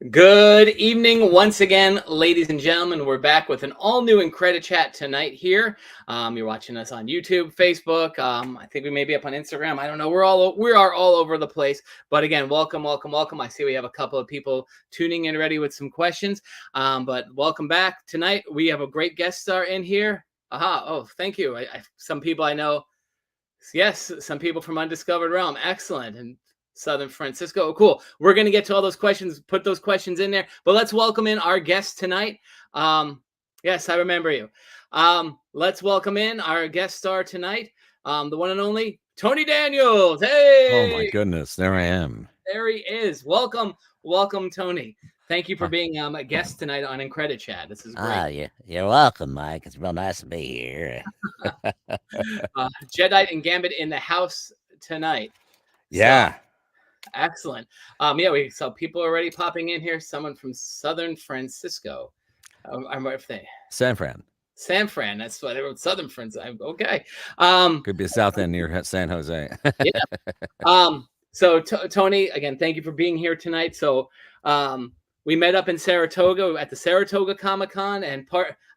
Good evening once again, ladies and gentlemen. We're back with an all-new IncrediChat tonight here. You're watching us on YouTube, Facebook. I think we may be up on Instagram. I don't know. We are all over the place. But again, welcome. I see we have a couple of people tuning in already with some questions. But welcome back tonight. We have a great guest star in here. Aha! Oh, thank you. Some people I know. Yes, some people from Undiscovered Realm. Excellent. And Southern Francisco. Cool. We're going to get to all those questions, put those questions in there. But let's welcome in our guest tonight. Yes, I remember you. Let's welcome in our guest star tonight, the one and only Tony Daniels. Hey! Oh, my goodness. There I am. There he is. Welcome, Tony. Thank you for being a guest tonight on IncrediChat. This is great. Yeah, you're welcome, Mike. It's real nice to be here. Jadeite and Gambit in the house tonight. Yeah. So, excellent. We saw people already popping in here. Someone from Southern Francisco. San Fran. San Fran. That's what I wrote. Southern Friends. Okay. Could be a south end near San Jose. Yeah. So Tony, again, thank you for being here tonight. So we met up in Saratoga at the Saratoga Comic-Con, and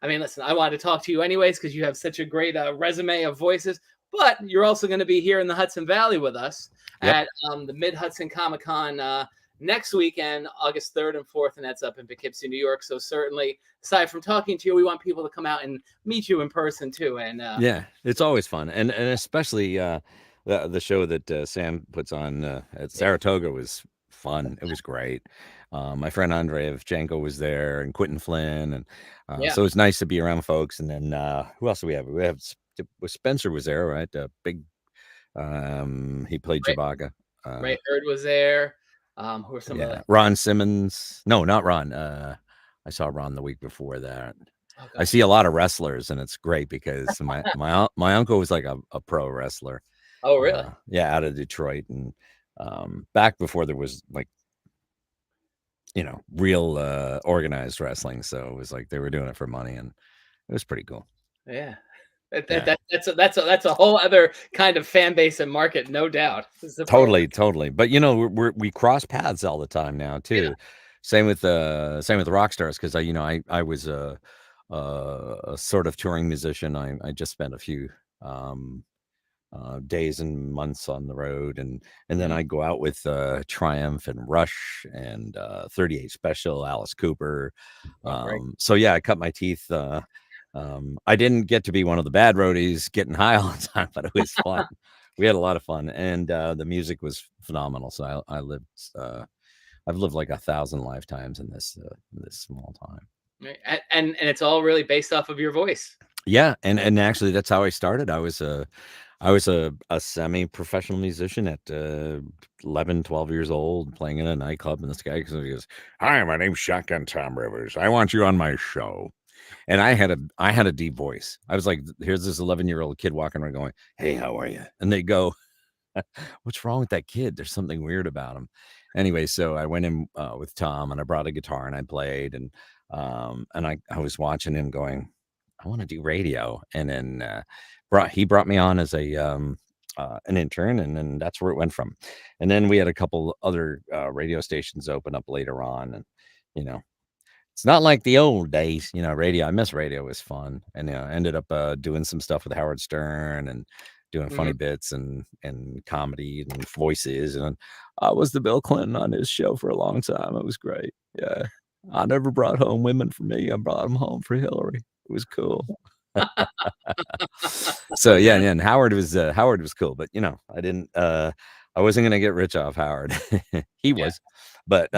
listen, I wanted to talk to you anyways because you have such a great resume of voices. But you're also going to be here in the Hudson Valley with us at the Mid-Hudson Comic-Con next weekend, August 3rd and 4th, and that's up in Poughkeepsie, New York. So certainly, aside from talking to you, we want people to come out and meet you in person too. And yeah, it's always fun, and especially the show that Sam puts on at Saratoga was fun. It was great. My friend Andre Evchenko was there, and Quentin Flynn, and so it's nice to be around folks. And then who else do we have? We have Spencer was there, right? Big. He played Chewbacca. Ray Hurd was there. Who were some of the... Ron Simmons? No, not Ron. I saw Ron the week before that. Okay. I see a lot of wrestlers, and it's great because my uncle was like a pro wrestler. Oh, really? Out of Detroit, and back before there was like real organized wrestling. So it was like they were doing it for money, and it was pretty cool. Yeah. That's a whole other kind of fan base and market, no doubt. Totally. But we cross paths all the time now too. Yeah. Same with the rock stars, because I was a sort of touring musician. I just spent a few days and months on the road, and then I go out with Triumph and Rush and 38 Special, Alice Cooper. So yeah, I cut my teeth. I didn't get to be one of the bad roadies getting high all the time, but it was fun. We had a lot of fun, and the music was phenomenal. So I've lived like 1,000 lifetimes in this small time. And it's all really based off of your voice. Yeah, and actually that's how I started. I was a semi-professional musician at 11, 12 years old, playing in a nightclub, and this guy goes, "Hi, my name's Shotgun Tom Rivers. I want you on my show." And I had a deep voice. I was like, here's this 11-year-old kid walking around going, "Hey, how are you?" And they go, "What's wrong with that kid? There's something weird about him." Anyway, so I went in with Tom, and I brought a guitar and I played, and I was watching him going, "I want to do radio." And then he brought me on as an intern, and then that's where it went from. And then we had a couple other radio stations open up later on, and it's not like the old days, radio. I miss radio. It was fun. And I ended up doing some stuff with Howard Stern and doing funny bits and comedy and voices. And I was the Bill Clinton on his show for a long time. It was great. Yeah. I never brought home women for me. I brought them home for Hillary. It was cool. So yeah, and Howard was cool, but I didn't I wasn't gonna get rich off Howard. He was, but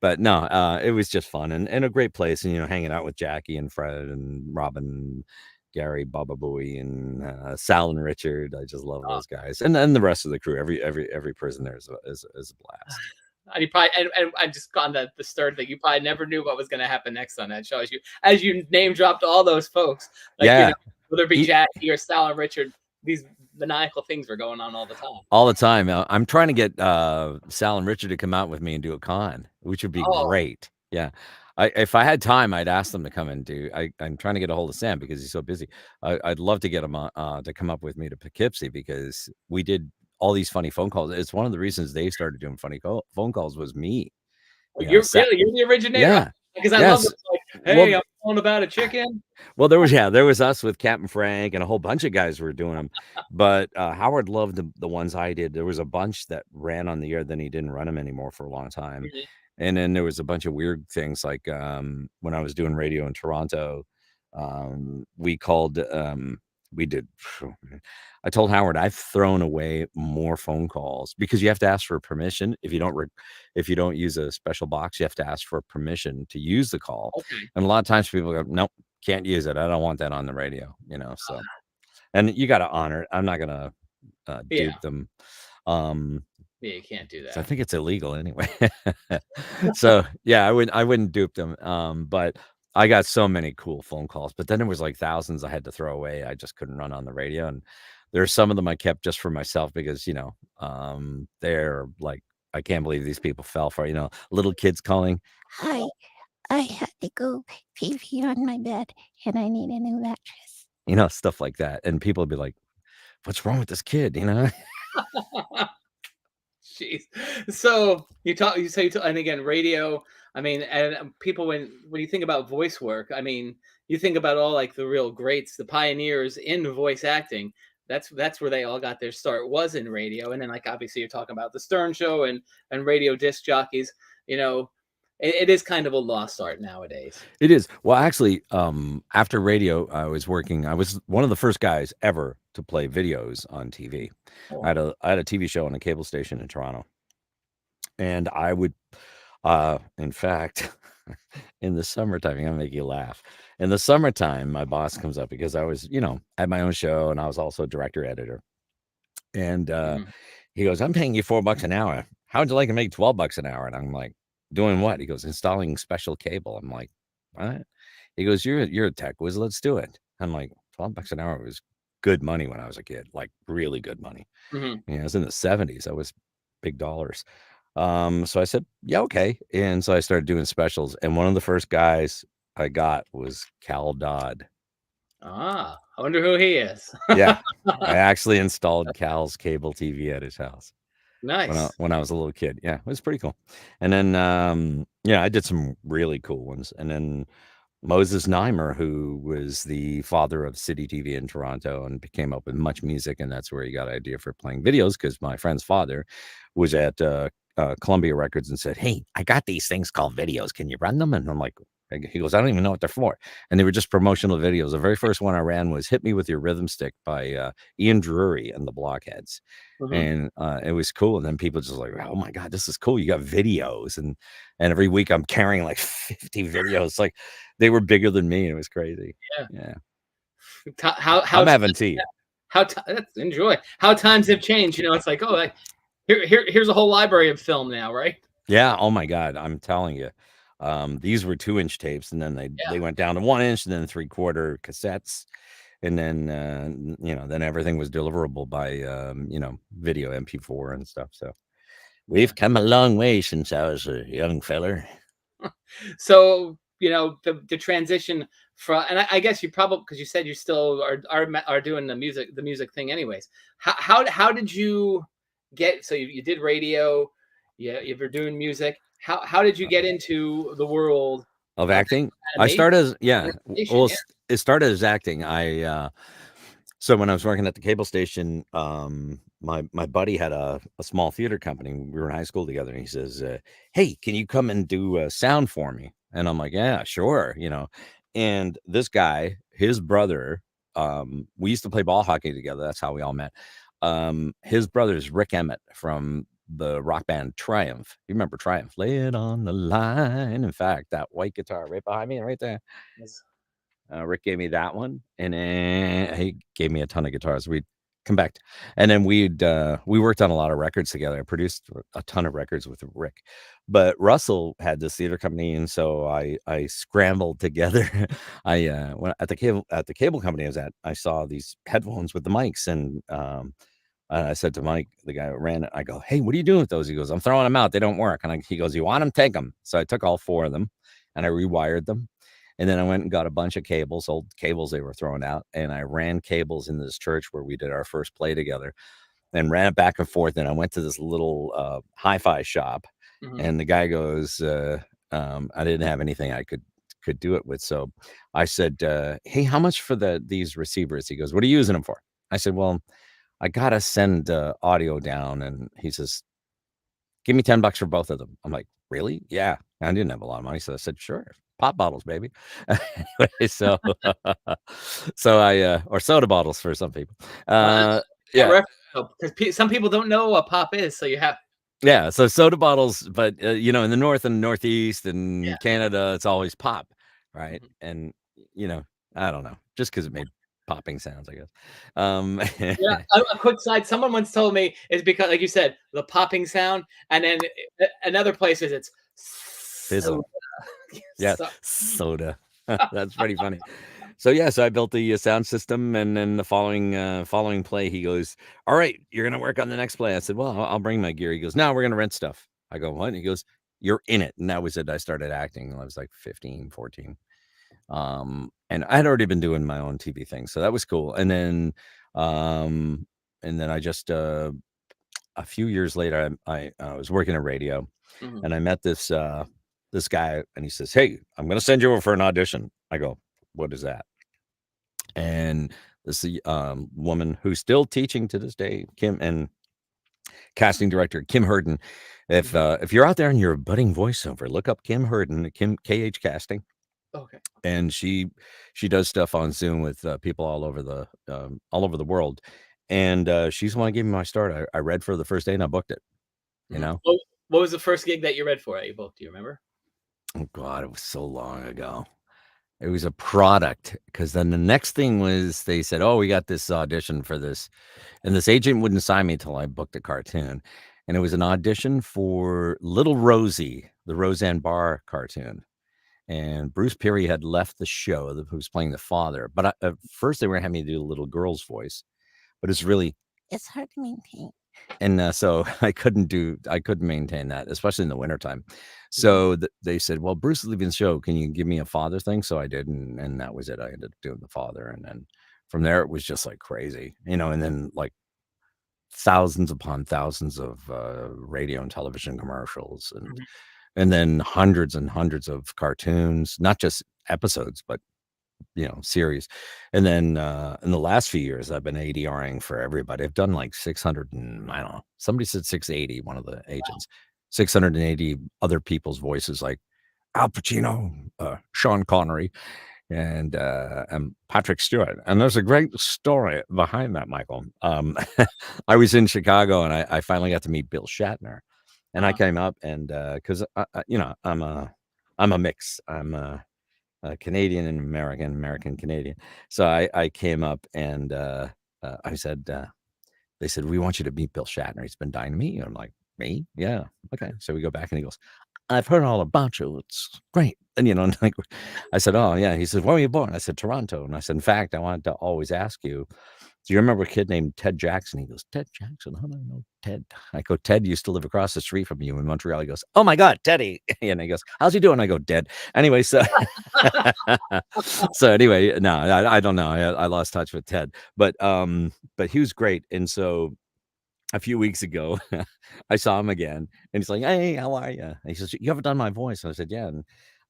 but no, it was just fun and a great place, and hanging out with Jackie and Fred and Robin, Gary, Baba Booey, and Sal and Richard. I just love those guys, and then the rest of the crew. Every person there is a blast. And you probably, and I just got the start that you probably never knew what was going to happen next on that show as you name dropped all those folks. Like, whether it be Jackie or Sal and Richard, these maniacal things were going on all the time. All the time. I'm trying to get Sal and Richard to come out with me and do a con, which would be great. Yeah. If I had time, I'd ask them to come and do. I'm trying to get a hold of Sam because he's so busy. I'd love to get him to come up with me to Poughkeepsie, because we did all these funny phone calls. It's one of the reasons they started doing funny phone calls was me. You're the originator? Yeah. Because I love Yes. it. Like, hey, I'm calling about a chicken. Well, there was us with Captain Frank and a whole bunch of guys were doing them, but Howard loved the ones I did. There was a bunch that ran on the air, then he didn't run them anymore for a long time. Mhm. And then there was a bunch of weird things like when I was doing radio in Toronto, we called we did I told Howard I've thrown away more phone calls because you have to ask for permission. If you don't use a special box, you have to ask for permission to use the call. Okay. And a lot of times people go, nope, can't use it. I don't want that on the radio, so. And you got to honor it. I'm not going to dupe them. Yeah, you can't do that. So I think it's illegal anyway. So yeah, I wouldn't dupe them. But I got so many cool phone calls, but then there was like thousands I had to throw away. I just couldn't run on the radio. And there's some of them I kept just for myself because, they're like, I can't believe these people fell for, little kids calling. Hi, I had to go pee on my bed and I need a new mattress. Stuff like that. And people would be like, what's wrong with this kid? Jeez. So you talk, and again, radio. I mean, and people, when you think about voice work, I mean, you think about all like the real greats, the pioneers in voice acting. That's where they all got their start, was in radio. And then, like, obviously you're talking about the Stern Show and radio disc jockeys. It is kind of a lost art nowadays. It is. Well, actually, after radio, I was one of the first guys ever to play videos on TV. Oh. I had a TV show on a cable station in Toronto. And I would, in fact, in the summertime, I'm gonna make you laugh. In the summertime, my boss comes up because I was, I had my own show and I was also director editor. And he goes, I'm paying you $4 an hour. How would you like to make $12 an hour? And I'm like, doing what? He goes, installing special cable. I'm like, what? He goes, you're a tech whiz. Let's do it. I'm like, $12 an hour was good money when I was a kid, like really good money. Mm-hmm. It was in the 70s. That was big dollars. So I said, yeah, okay. And so I started doing specials. And one of the first guys I got was Cal Dodd. I wonder who he is. Yeah. I actually installed Cal's cable TV at his house. Nice. When I was a little kid. Yeah, it was pretty cool. And then, I did some really cool ones. And then Moses Neimer, who was the father of City TV in Toronto and came up with Much Music. And that's where he got an idea for playing videos because my friend's father was at Columbia Records and said, hey, I got these things called videos. Can you run them? And I'm like, he goes, I don't even know what they're for. And they were just promotional videos. The very first one I ran was Hit Me With Your Rhythm Stick by Ian Drury and the Blockheads. Mm-hmm. And it was cool. And then people just like, oh my God, this is cool. You got videos. And every week I'm carrying like 50 videos. Like they were bigger than me. It was crazy. Yeah. How I'm having tea. Enjoy. How times have changed. It's like, oh, like, here's a whole library of film now, right? Yeah. Oh my God. I'm telling you. These were 2-inch tapes, and then they went down to 1-inch, and then 3/4 cassettes, and then then everything was deliverable by video MP4 and stuff. So we've come a long way since I was a young feller. So the transition from, and I guess you probably, because you said you still are doing the music thing anyways. How did you get? So you did radio, you were doing music. How did you get into the world of acting? I started as it started as acting. So when I was working at the cable station, my buddy had a small theater company. We were in high school together, and he says, hey, can you come and do sound for me? And I'm like, yeah, sure. And this guy, his brother, we used to play ball hockey together. That's how we all met. His brother is Rick Emmett from the rock band Triumph. You remember Triumph? Lay it on the line. In fact, that white guitar right behind me, right there. Yes. Rick gave me that one, and then he gave me a ton of guitars. We'd come back, and then we worked on a lot of records together. I produced a ton of records with Rick, but Russell had this theater company, and so I scrambled together. When at the cable company I was at, I saw these headphones with the mics, and I said to Mike, the guy who ran it, I go, hey, what are you doing with those? He goes, I'm throwing them out. They don't work. And he goes, you want them? Take them. So I took all 4 of them and I rewired them. And then I went and got a bunch of cables, old cables they were throwing out. And I ran cables in this church where we did our first play together and ran it back and forth. And I went to this little hi-fi shop Mhm. And the guy goes, I didn't have anything I could do it with. So I said, hey, how much for these receivers? He goes, what are you using them for? I said, well, I gotta send audio down. And he says, give me $10 for both of them. I'm like, really? Yeah. I didn't have a lot of money. So I said, sure. Pop bottles, baby. Anyway, so I or soda bottles for some people. Yeah. Because some people don't know what pop is, so you have. Yeah, so soda bottles, but in the north and northeast Yeah. and Canada, it's always pop, right? Mhm. And I don't know, just because it made popping sounds, I guess. Yeah, a quick side. Someone once told me it's because, like you said, the popping sound, and then another place is it's Fizzle. Yeah, So- soda. That's pretty funny. So yeah, so I built the sound system, and then the following play, he goes, "All right, you're gonna work on the next play." I said, "Well, I'll bring my gear." He goes, "No, we're gonna rent stuff." I go, "What?" And he goes, "You're in it." And that was it. I started acting when I was like 15, 14. And I had already been doing my own TV thing, so that was cool. Um, and then I just a few years later, I was working in radio, Mhm. and I met this guy, and he says, "Hey, I'm gonna send you over for an audition." I go, "What is that?" And this woman who's still teaching to this day, Kim, and casting director Kim Herden. If you're out there and you're a budding voiceover, look up Kim Herden, Kim KH Casting. Okay. And she does stuff on Zoom with people all over the world. And she's the one who gave me my start. I read for the first day and I booked it. You know, What was the first gig that you read for at your book? Do you remember? oh God, it was so long ago. It was a product, because then the next thing was they said, "Oh, we got this audition for this," and this agent wouldn't sign me till I booked a cartoon, and it was an audition for Little Rosie, the Roseanne Barr cartoon. And Bruce Perry had left the show, who was playing the father. But at first, they were having me do a little girl's voice, but it's really, It's hard to maintain. and so I couldn't maintain that, especially in the wintertime. So they said, well, Bruce is leaving the show. Can you give me a father thing? So I did. And that was it. I ended up doing the father. And then from there, it was just like crazy, and then like thousands upon thousands of radio and television commercials, and then hundreds and hundreds of cartoons, not just episodes, but series. And then in the last few years, I've been ADRing for everybody. I've done like 600, and I don't know, somebody said 680, one of the agents. 680 other people's voices, like Al Pacino, Sean Connery, and Patrick Stewart. And there's a great story behind that, Michael. I was in Chicago, and I finally got to meet Bill Shatner. And I came up, and because I'm a mix. I'm a Canadian and American Canadian. So I came up, and I said, they said, we want you to meet Bill Shatner. He's been dying to meet you. I'm like, me? Yeah. Okay. So we go back, and he goes, I've heard all about you. It's great. And like, I said, oh yeah. He said, where were you born? I said, Toronto. And I said, in fact, I wanted to always ask you, do you remember a kid named Ted Jackson? He goes, Ted Jackson? How do I know Ted? I go, Ted used to live across the street from you in Montreal. He goes, oh my God, Teddy. And he goes, how's he doing? I go, dead. Anyway, so so anyway, no, I don't know. I lost touch with Ted, but he was great. And so a few weeks ago, I saw him again, and he's like, hey, how are you? And he says, you haven't done my voice. And I said, yeah.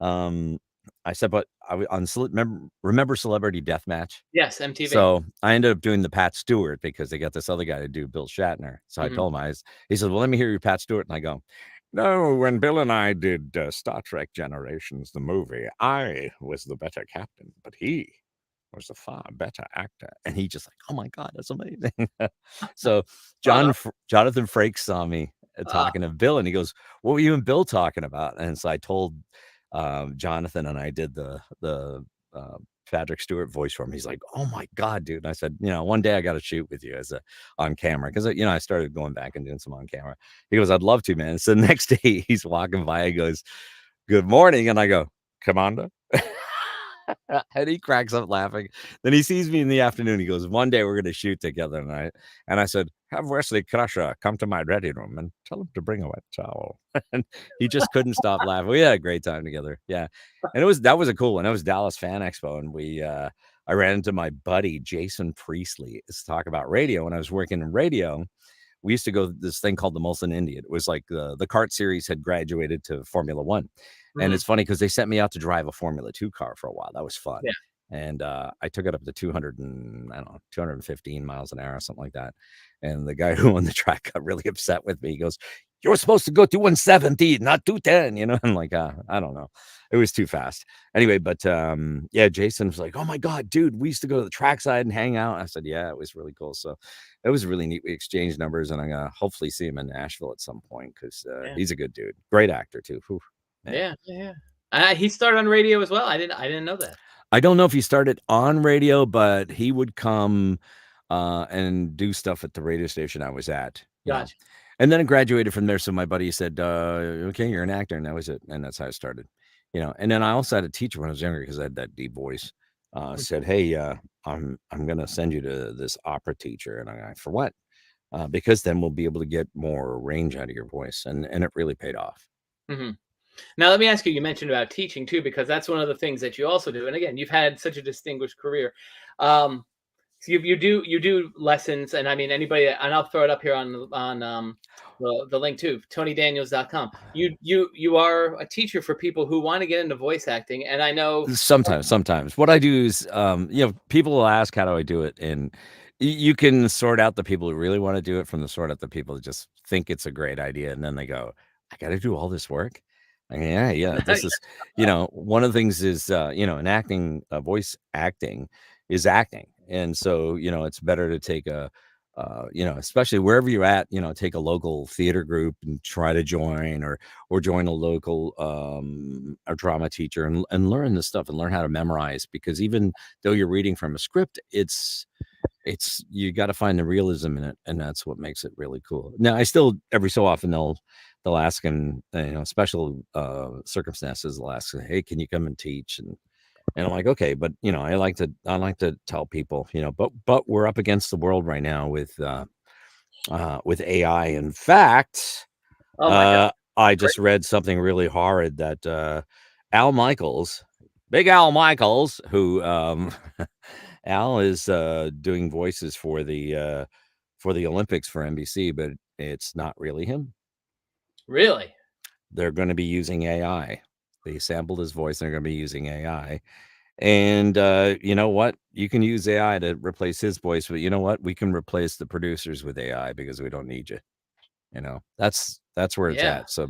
And I said, but remember Celebrity Deathmatch? Yes, MTV. So I ended up doing the Pat Stewart, because they got this other guy to do Bill Shatner. So I told him, he said, well, let me hear your Pat Stewart. And I go, no, when Bill and I did Star Trek Generations, the movie, I was the better captain, but he was a far better actor. And he just like, oh my God, that's amazing. So Jonathan Frakes saw me talking to Bill, and he goes, what were you and Bill talking about? And so I told Jonathan, and I did the Patrick Stewart voice for him. He's like, oh my God, dude. And I said, one day I got to shoot with you on camera, because I started going back and doing some on camera. He goes, I'd love to, man. So the next day he's walking by, he goes, good morning. And I go, Commander. And he cracks up laughing. Then he sees me in the afternoon. He goes, one day we're going to shoot together. And I said, have Wesley Crusher come to my ready room and tell him to bring a wet towel. And he just couldn't stop laughing. We had a great time together. Yeah. And that was a cool one. It was Dallas Fan Expo. And I ran into my buddy, Jason Priestley, to talk about radio. When I was working in radio, we used to go to this thing called the Molson Indian. It was like the kart series had graduated to Formula One. And it's funny because they sent me out to drive a Formula 2 car for a while. That was fun. Yeah. And I took it up to 215 miles an hour or something like that. And the guy who owned the track got really upset with me. He goes, "You were supposed to go 270, not 210." You know, I'm like, I don't know. It was too fast. Anyway, but yeah, Jason was like, "Oh my God, dude, we used to go to the trackside and hang out." I said, "Yeah, it was really cool." So it was really neat. We exchanged numbers, and I'm gonna hopefully see him in Nashville at some point because he's a good dude. Great actor too. Whew, man. Yeah. He started on radio as well. I didn't know that. I don't know if he started on radio, but he would come and do stuff at the radio station I was at. You know. Gotcha. And then I graduated from there. So my buddy said, "Okay, you're an actor," and that was it. And that's how I started. You know. And then I also had a teacher when I was younger because I had that deep voice. Said, "Hey, I'm gonna send you to this opera teacher," and I'm like, "For what?" Because then we'll be able to get more range out of your voice, and it really paid off. Mm-hmm. Now, let me ask you, you mentioned about teaching too, because that's one of the things that you also do. And again, you've had such a distinguished career. So you do lessons, and I mean, anybody, and I'll throw it up here on the link too, TonyDaniels.com. You are a teacher for people who want to get into voice acting. And I know Sometimes what I do is, people will ask, how do I do it? And you can sort out the people who really want to do it from the sort out the people who just think it's a great idea. And then they go, "I got to do all this work." I mean, yeah, this is, one of the things is, in acting, voice acting is acting. And so, it's better to take especially wherever you're at, take a local theater group and try to join or join a local, a drama teacher and learn this stuff and learn how to memorize, because even though you're reading from a script, it's you got to find the realism in it. And that's what makes it really cool. Now, I still, every so often they'll ask him, special circumstances, they'll ask, "Hey, can you come and teach?" And I'm like, "Okay," but I like to tell people, but we're up against the world right now with AI. In fact, oh my God. I just read something really horrid that Al Michaels, big Al Michaels, who Al is doing voices for the Olympics for NBC, but it's not really him. Really? They're going to be using AI. They sampled his voice. They're going to be using AI. And you know what? You can use AI to replace his voice, but you know what? We can replace the producers with AI because we don't need you. That's where it's at. So,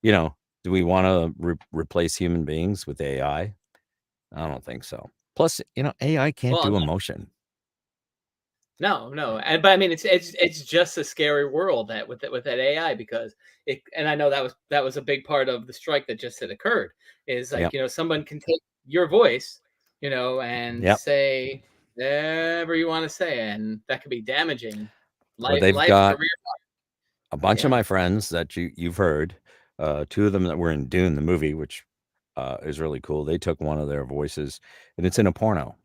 do we want to replace human beings with AI? I don't think so. Plus, AI can't do emotion. No, but I mean, it's just a scary world that with that AI, because and I know that was a big part of the strike that just had occurred, is like, someone can take your voice, and say whatever you want to say, and that could be damaging. They've got career. A bunch of my friends that you've heard, two of them that were in Dune, the movie, which is really cool. They took one of their voices, and it's in a porno.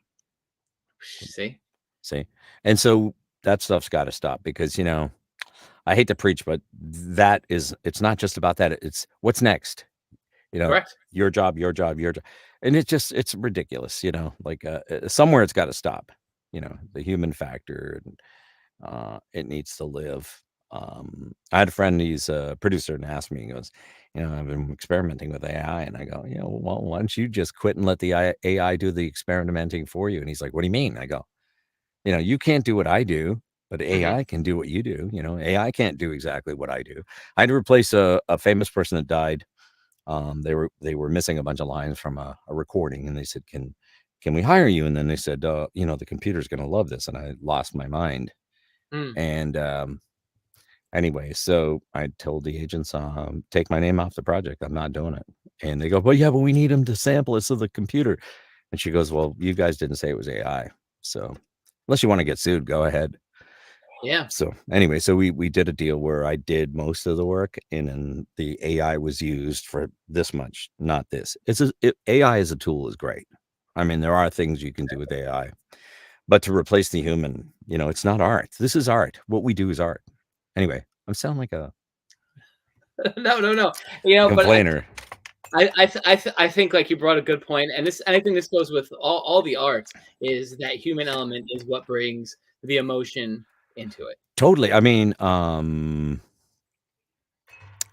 See, and so that stuff's got to stop, because I hate to preach, but it's not just about that. It's what's next. Correct. Your job, and it's ridiculous. Like somewhere it's got to stop. The human factor, and it needs to live. I had a friend, he's a producer, and asked me, he goes, "I've been experimenting with AI," and I go, "Well, why don't you just quit and let the AI do the experimenting for you?" And he's like, "What do you mean?" I go, "You can't do what I do, but AI can do what you do. AI can't do exactly what I do." I had to replace a famous person that died. They were missing a bunch of lines from a recording, and they said, can we hire you?" And then they said, "The computer's going to love this." And I lost my mind. And anyway, so I told the agents, take my name off the project. I'm not doing it. And they go, "Well, yeah, but we need them to sample it to the computer." And she goes, "Well, you guys didn't say it was AI. So unless you want to get sued, go ahead." Yeah. So anyway, so we did a deal where I did most of the work, and then the AI was used for this much, not this. AI as a tool is great. I mean, there are things you can do with AI, but to replace the human, it's not art. This is art. What we do is art. Anyway, I'm sounding like a no. complainer. But I think, like, you brought a good point, and I think this goes with all the arts, is that human element is what brings the emotion into it. Totally. I mean, some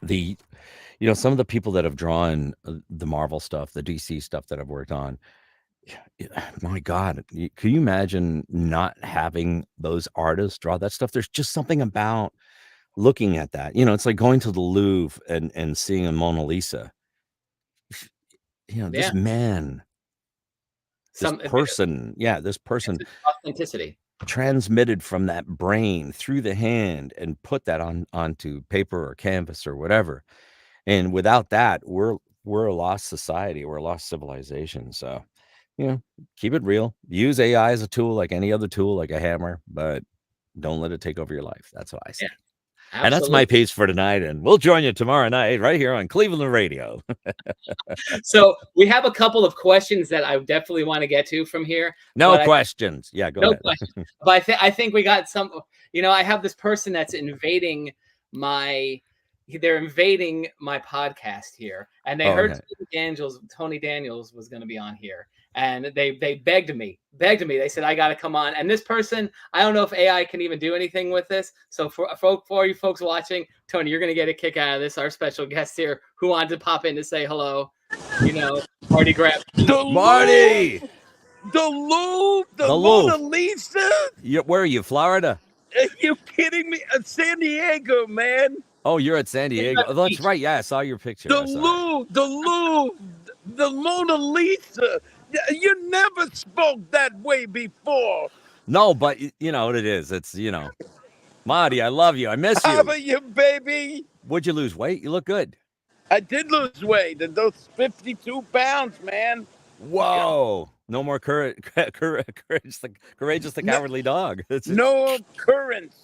of the people that have drawn the Marvel stuff, the DC stuff that I've worked on, my God, can you imagine not having those artists draw that stuff? There's just something about looking at that. It's like going to the Louvre and seeing a Mona Lisa. This man, this person, authenticity transmitted from that brain through the hand and put that onto paper or canvas or whatever. And without that, we're a lost society. We're a lost civilization. So, keep it real. Use AI as a tool, like any other tool, like a hammer, but don't let it take over your life. That's what I say. Yeah, and that's my piece for tonight. And we'll join you tomorrow night right here on Cleveland Radio. So we have a couple of questions that I definitely want to get to from here. No questions. Go ahead. Questions. But I think we got some, I have this person that's invading they're invading my podcast here, and they heard Tony Daniels was going to be on here, and they begged me. They said, I got to come on. And this person, I don't know if AI can even do anything with this. So for you folks watching, Tony, you're going to get a kick out of this. Our special guest here who wanted to pop in to say hello, Marty Grab. Marty! The Mona Lisa? Where are you, Florida? Are you kidding me? San Diego, man. Oh, you're at San Diego. Oh, that's right. Yeah, I saw your picture. The Louvre, the Mona Lisa. You never spoke that way before. No, but you know what it is. It's, Marty, I love you. I miss you. How about you, baby? Would you lose weight? You look good. I did lose weight. Those 52 pounds, man. Whoa. No more courageous the cowardly dog. No occurrence.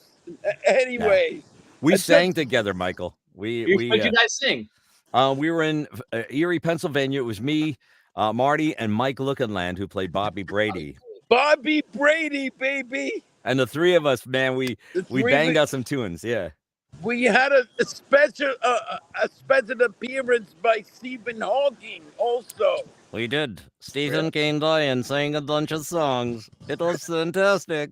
Anyway. We sang together, Michael. What did you guys sing? We were in Erie, Pennsylvania. It was me, Marty, and Mike Lookinland, who played Bobby Brady. Bobby Brady, baby. And the three of us, man, we banged out some tunes. Yeah. We had a special appearance by Stephen Hawking also. We did. Stephen came by and sang a bunch of songs. It was fantastic.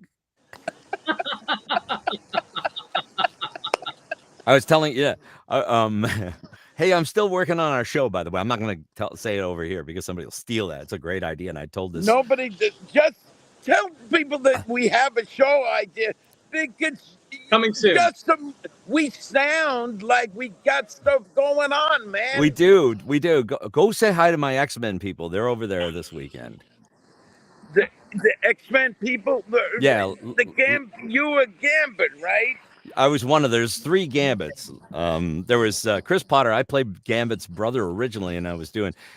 I was telling hey, I'm still working on our show, by the way. I'm not going to say it over here because somebody will steal that. It's a great idea, and I told this. Nobody, just tell people that we have a show idea. Think it's coming soon. We sound like we got stuff going on, man. We do. Go say hi to my X-Men people. They're over there this weekend. The X-Men people? You were Gambit, right? I was there's 3 Gambits. There was Chris Potter. I played Gambit's brother originally, and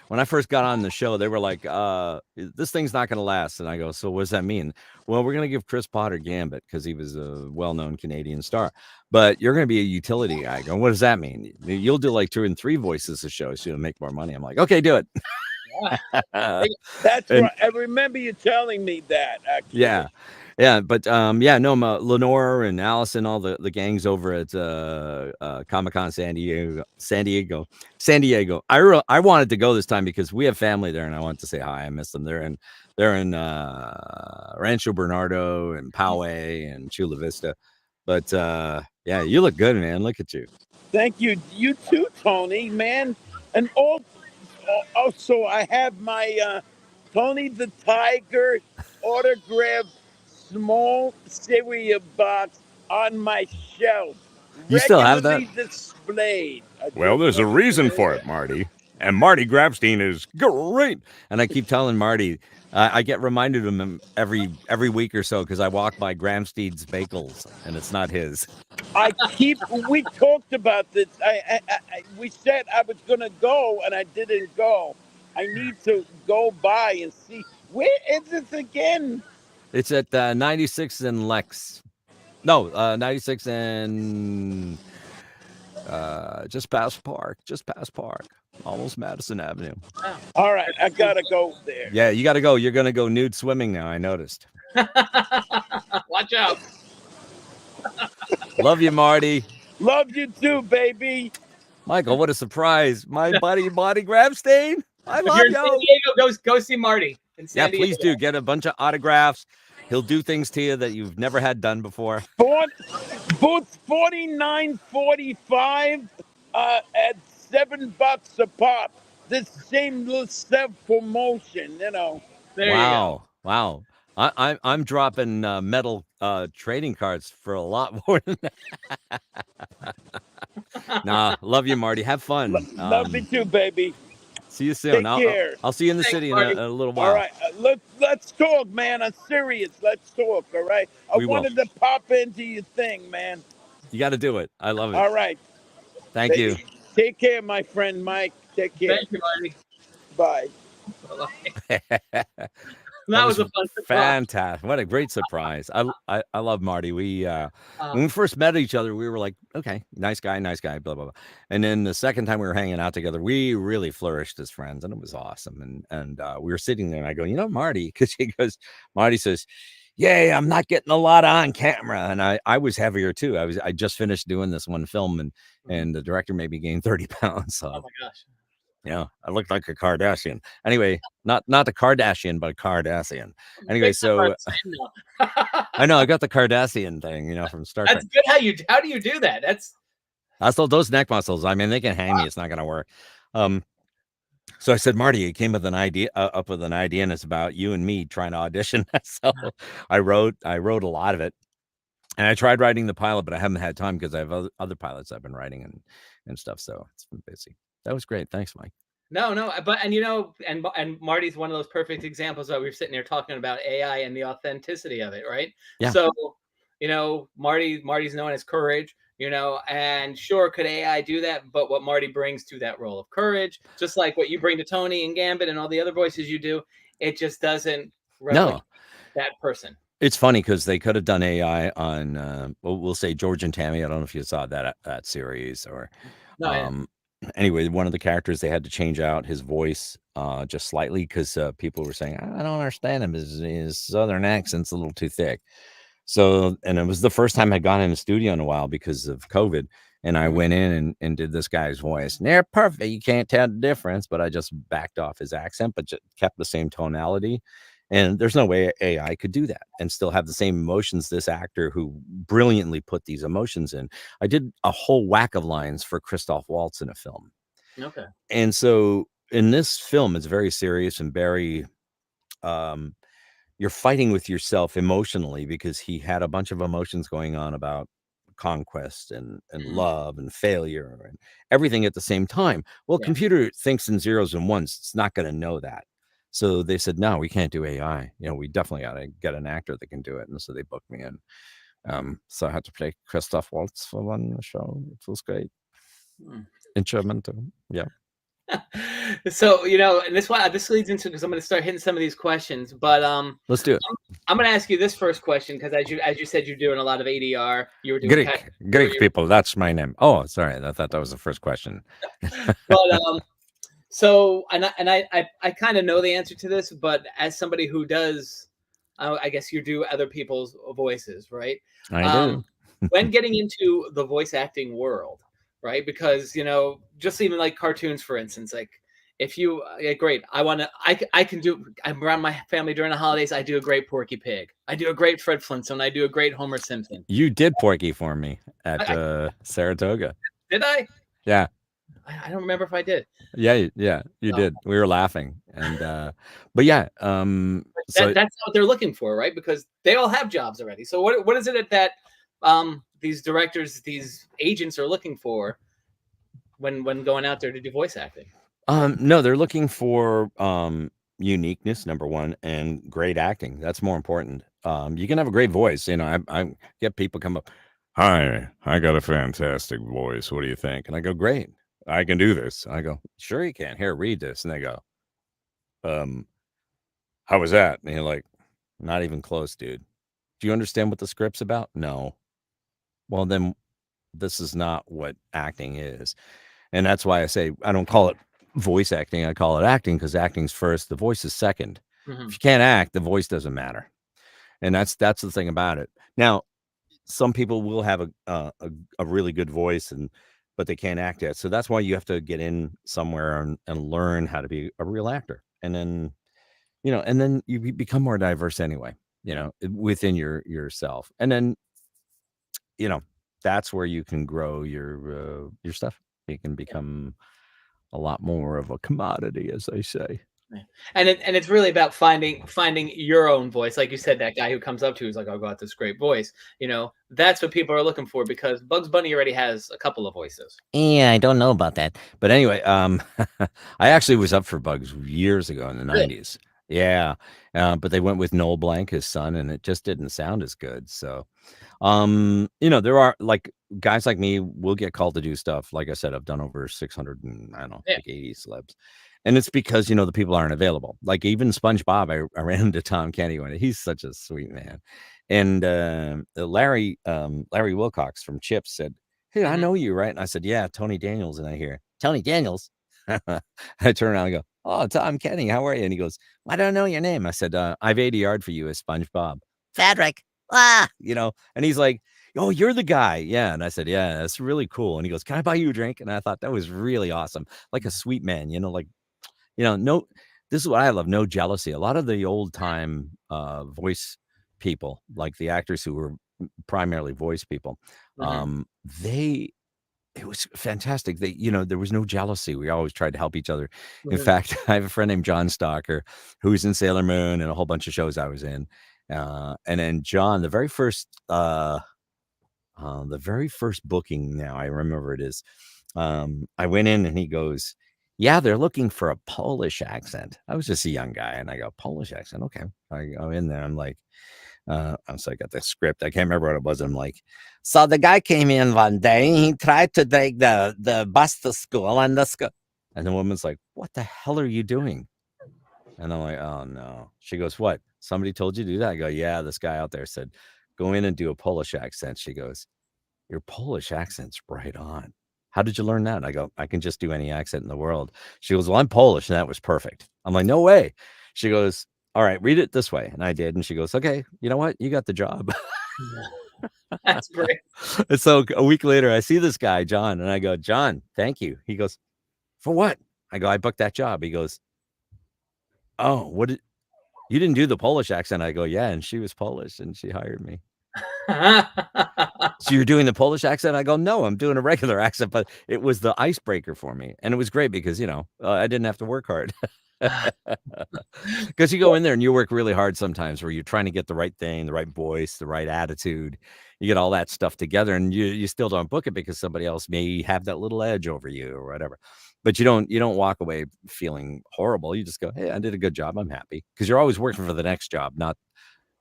when I first got on the show, they were like, this thing's not going to last. And I go, so what does that mean? Well, we're going to give Chris Potter Gambit because he was a well-known Canadian star, but you're going to be a utility guy. I go, what does that mean? You'll do like 2 and 3 voices a show, so you'll make more money. I'm like, okay, do it. That's right. I remember you telling me that, actually. Yeah. Yeah, but Lenore and Allison, all the gangs over at Comic-Con San Diego. I wanted to go this time because we have family there, and I wanted to say hi. I miss them. They're in Rancho Bernardo and Poway and Chula Vista. But yeah, you look good, man. Look at you. Thank you. You too, Tony, man. And also, I have my Tony the Tiger autograph small cereal box on my shelf. You still have that? Displayed. Well, there's a reason for it, Marty. And Marty Grabstein is great. And I keep telling Marty, I get reminded of him every week or so because I walk by Gramstein's Bagels, and it's not his. We talked about this. We said I was going to go, and I didn't go. I need to go by and see. Where is this again? It's at 96 and Lex. No, 96 and just past Park. Almost Madison Avenue. All right, I got to go there. Yeah, you got to go. You're going to go nude swimming now, I noticed. Watch out. Love you, Marty. Love you too, baby. Michael, what a surprise. My buddy, Marty Grabstein. I love you. San Diego, go see Marty. Yeah, please do. Get a bunch of autographs. He'll do things to you that you've never had done before. Booth 49.45 at $7 a pop. This shameless self-promotion, you know. There you go. Wow. I'm dropping metal trading cards for a lot more than that. Nah, love you, Marty. Have fun. Love you too, baby. See you soon. Take care. I'll see you in the Thanks, city in Marty. a little while. All right, let's talk, man. I'm serious. Let's talk. All right. I We will. wanted to pop into your thing, man. You got to do it. I love it. All right. Thank you. Take care, my friend Mike. Take care. Thank you, Marty. Bye. That was a fun surprise. Fantastic. What a great surprise. I love Marty. We when we first met each other, we were like, okay, nice guy, blah, blah, blah. And then the second time we were hanging out together, we really flourished as friends, and it was awesome. And we were sitting there and I go, you know, Marty, because Marty says, yay, I'm not getting a lot on camera. And I was heavier too. I just finished doing this one film and the director made me gain 30 pounds. So Oh my gosh. yeah, I looked like a Kardashian. Anyway, not the Kardashian, but a Kardashian. Anyway, so I know I got the Kardashian thing, you know, from Star Trek. That's good. How do you do that? That's Those neck muscles. I mean, they can hang me. It's not going to work. So I said, Marty, you came with an idea, up with an idea, and it's about you and me trying to audition. So I wrote a lot of it, and I tried writing the pilot, but I haven't had time because I have other pilots I've been writing and stuff. So it's been busy. That was great. Thanks, Mike. No, but you know, and Marty's one of those perfect examples that we were sitting here talking about AI and the authenticity of it, right? Yeah. So, you know, Marty's known as courage, you know, and sure, could AI do that? But what Marty brings to that role of courage, just like what you bring to Tony and Gambit and all the other voices you do, it just doesn't replicate that person. It's funny because they could have done AI on, we'll say George and Tammy. I don't know if you saw that series or. No, Anyway, one of the characters, they had to change out his voice just slightly because people were saying, I don't understand him. His southern accent's a little too thick. So, and it was the first time I'd gone in the studio in a while because of COVID. And I went in and did this guy's voice. And they're perfect. You can't tell the difference, but I just backed off his accent, but just kept the same tonality. And there's no way AI could do that and still have the same emotions. This actor who brilliantly put these emotions in. I did a whole whack of lines for Christoph Waltz in a film. okay. And so in this film, it's very serious and very, you're fighting with yourself emotionally because he had a bunch of emotions going on about conquest and love and failure and everything at the same time. Well, Yeah. computer thinks in zeros and ones. It's not going to know that. So they said, no, we can't do AI. You know, we definitely got to get an actor that can do it. And so they booked me in. So I had to play Christoph Waltz for one show. It was great. Instrumental. Yeah. So, you know, and this leads into, because I'm going to start hitting some of these questions, but Let's do it. I'm going to ask you this first question because as you said, you're doing a lot of ADR. You were doing Greek people. That's my name. Oh, sorry. I thought that was the first question. But so, and I kind of know the answer to this, but as somebody who does, I guess you do other people's voices, right? I do. When getting into the voice acting world, right? Because, you know, just even like cartoons, for instance, like if you, great, I can do, I'm around my family during the holidays. I do a great Porky Pig. I do a great Fred Flintstone. I do a great Homer Simpson. You did Porky for me at Saratoga. Did I? Yeah. I don't remember if I did. Yeah, you did. We were laughing, and but yeah, so that's what they're looking for, right? Because they all have jobs already. So what is it that these directors, these agents are looking for when going out there to do voice acting? No, they're looking for uniqueness, number one, and great acting. That's more important. You can have a great voice. You know, I get people come up, hi, I got a fantastic voice. What do you think? And I go, great. I can do this. I go, sure you can. Here, read this. And they go, how was that? And you're like, not even close, dude. Do you understand what the script's about? No. Well, then this is not what acting is. And that's why I say I don't call it voice acting. I call it acting because acting's first. The voice is second. Mm-hmm. If you can't act, the voice doesn't matter. And that's the thing about it. Now, some people will have a really good voice but they can't act yet. So that's why you have to get in somewhere and learn how to be a real actor. And then, you know, and then you become more diverse anyway. you know, within yourself. And then, you know, that's where you can grow your stuff. You can become a lot more of a commodity, as they say. Yeah. And it's really about finding your own voice. Like you said, that guy who comes up to you is like, "Oh, got this great voice." You know, that's what people are looking for because Bugs Bunny already has a couple of voices. Yeah, I don't know about that. But anyway, I actually was up for Bugs years ago in the Really? 90s. Yeah. But they went with Noel Blanc, his son, and it just didn't sound as good. So, you know, there are like guys like me will get called to do stuff. Like I said, I've done over 600 and I don't know, Yeah. like 80 celebs. And it's because, you know, the people aren't available. Like even SpongeBob, I ran into Tom Kenny one. He's such a sweet man. And Larry Wilcox from Chips said, "Hey, I Mhm. know you, right?" And I said, "Yeah, Tony Daniels." And I hear, "Tony Daniels?" I turn around and go, "Oh, Tom Kenny, how are you?" And he goes, "I don't know your name." I said, "I've 80 yard for you as SpongeBob." Fadrick. Ah, You know, and he's like, "Oh, you're the guy." Yeah. And I said, "Yeah, that's really cool." And he goes, "Can I buy you a drink?" And I thought that was really awesome. Like a sweet man, you know, like, you know, no, this is what I love. No jealousy. A lot of the old time voice people, like the actors who were primarily voice people, Mhm. they it was fantastic. They, you know, there was no jealousy. We always tried to help each other. In Mhm. fact, I have a friend named John Stalker who's in Sailor Moon and a whole bunch of shows I was in. And then John, the very first booking now, I remember it is, I went in and he goes, "Yeah, they're looking for a Polish accent." I was just a young guy and I go, "Polish accent. Okay." I go in there. I'm like, so I got the script. I can't remember what it was. I'm like, so the guy came in one day. He tried to take the bus to school, and the school. and the woman's like, "What the hell are you doing?" And I'm like, "Oh no." She goes, "What? Somebody told you to do that?" I go, "Yeah, this guy out there said, go in and do a Polish accent." She goes, "Your Polish accent's right on. How did you learn that?" I go, "I can just do any accent in the world." She goes, "Well, I'm Polish." And that was perfect. I'm like, "No way." She goes, "All right, read it this way." And I did. And she goes, "Okay, you know what? You got the job." That's great. And so a week later, I see this guy, John, and I go, "John, thank you." He goes, "For what?" I go, "I booked that job." He goes, "Oh, you didn't do the Polish accent?" I go, "Yeah." And she was Polish and she hired me. "So you're doing the Polish accent?" I go, "No, I'm doing a regular accent," but it was the icebreaker for me. And it was great because, you know, I didn't have to work hard. Because you go in there and you work really hard sometimes where you're trying to get the right thing, the right voice, the right attitude. You get all that stuff together and you still don't book it because somebody else may have that little edge over you or whatever. But you don't walk away feeling horrible. You just go, "Hey, I did a good job. I'm happy." Because you're always working for the next job, not,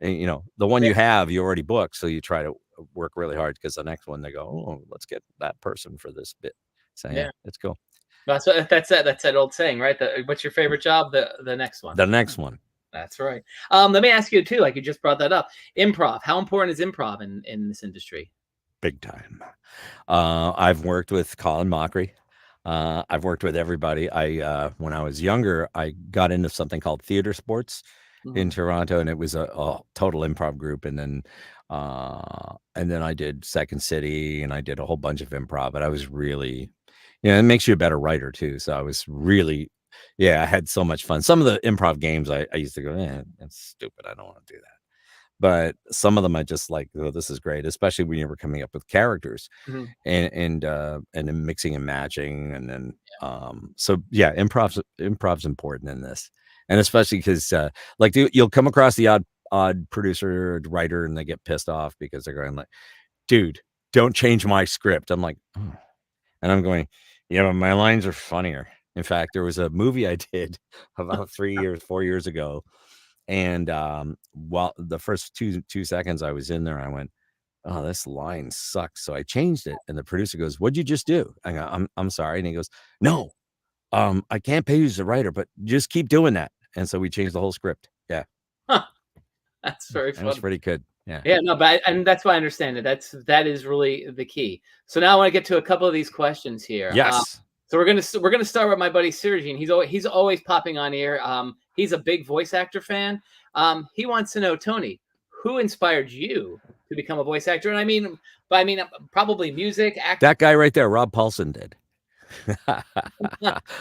you know, the one you have, you already booked. So you try to work really hard because the next one they go, "Oh, let's get that person for this bit." So yeah, Yeah. it's cool. That's that old saying, right? What's your favorite job? The next one. The next one. That's right. Let me ask you too, like you just brought that up. Improv. How important is improv in this industry? Big time. I've worked with Colin Mockery. I've worked with everybody. When I was younger, I got into something called theater sports in Mhm. Toronto, and it was a total improv group. And then I did Second City, and I did a whole bunch of improv. But I was really, you know, it makes you a better writer too. So I was really, yeah, I had so much fun. Some of the improv games, I used to go, that's stupid. I don't want to do that. But some of them I just like, "Oh, this is great," especially when you were coming up with characters Mhm. and then mixing and matching. And then, so yeah, improv's important in this. And especially because, like you'll come across the odd producer or writer and they get pissed off because they're going like, "Dude, don't change my script." I'm like, "Oh." And I'm going, "Yeah, but my lines are funnier." In fact, there was a movie I did about 4 years ago. And while the first two seconds I was in there, I went, "Oh, this line sucks." So I changed it. And the producer goes, "What'd you just do?" I go, I'm sorry." And he goes, "No, I can't pay you as a writer, but just keep doing that." And so we changed the whole script. Yeah. Huh. That's very It was fun. pretty good. Yeah. Yeah, no, but and that's why I understand it. That is really the key. So now I want to get to a couple of these questions here. Yes. So we're gonna start with my buddy Sergey. He's always popping on here. He's a big voice actor fan. He wants to know, Tony, who inspired you to become a voice actor? And I mean, probably music, acting. That guy right there, Rob Paulson did.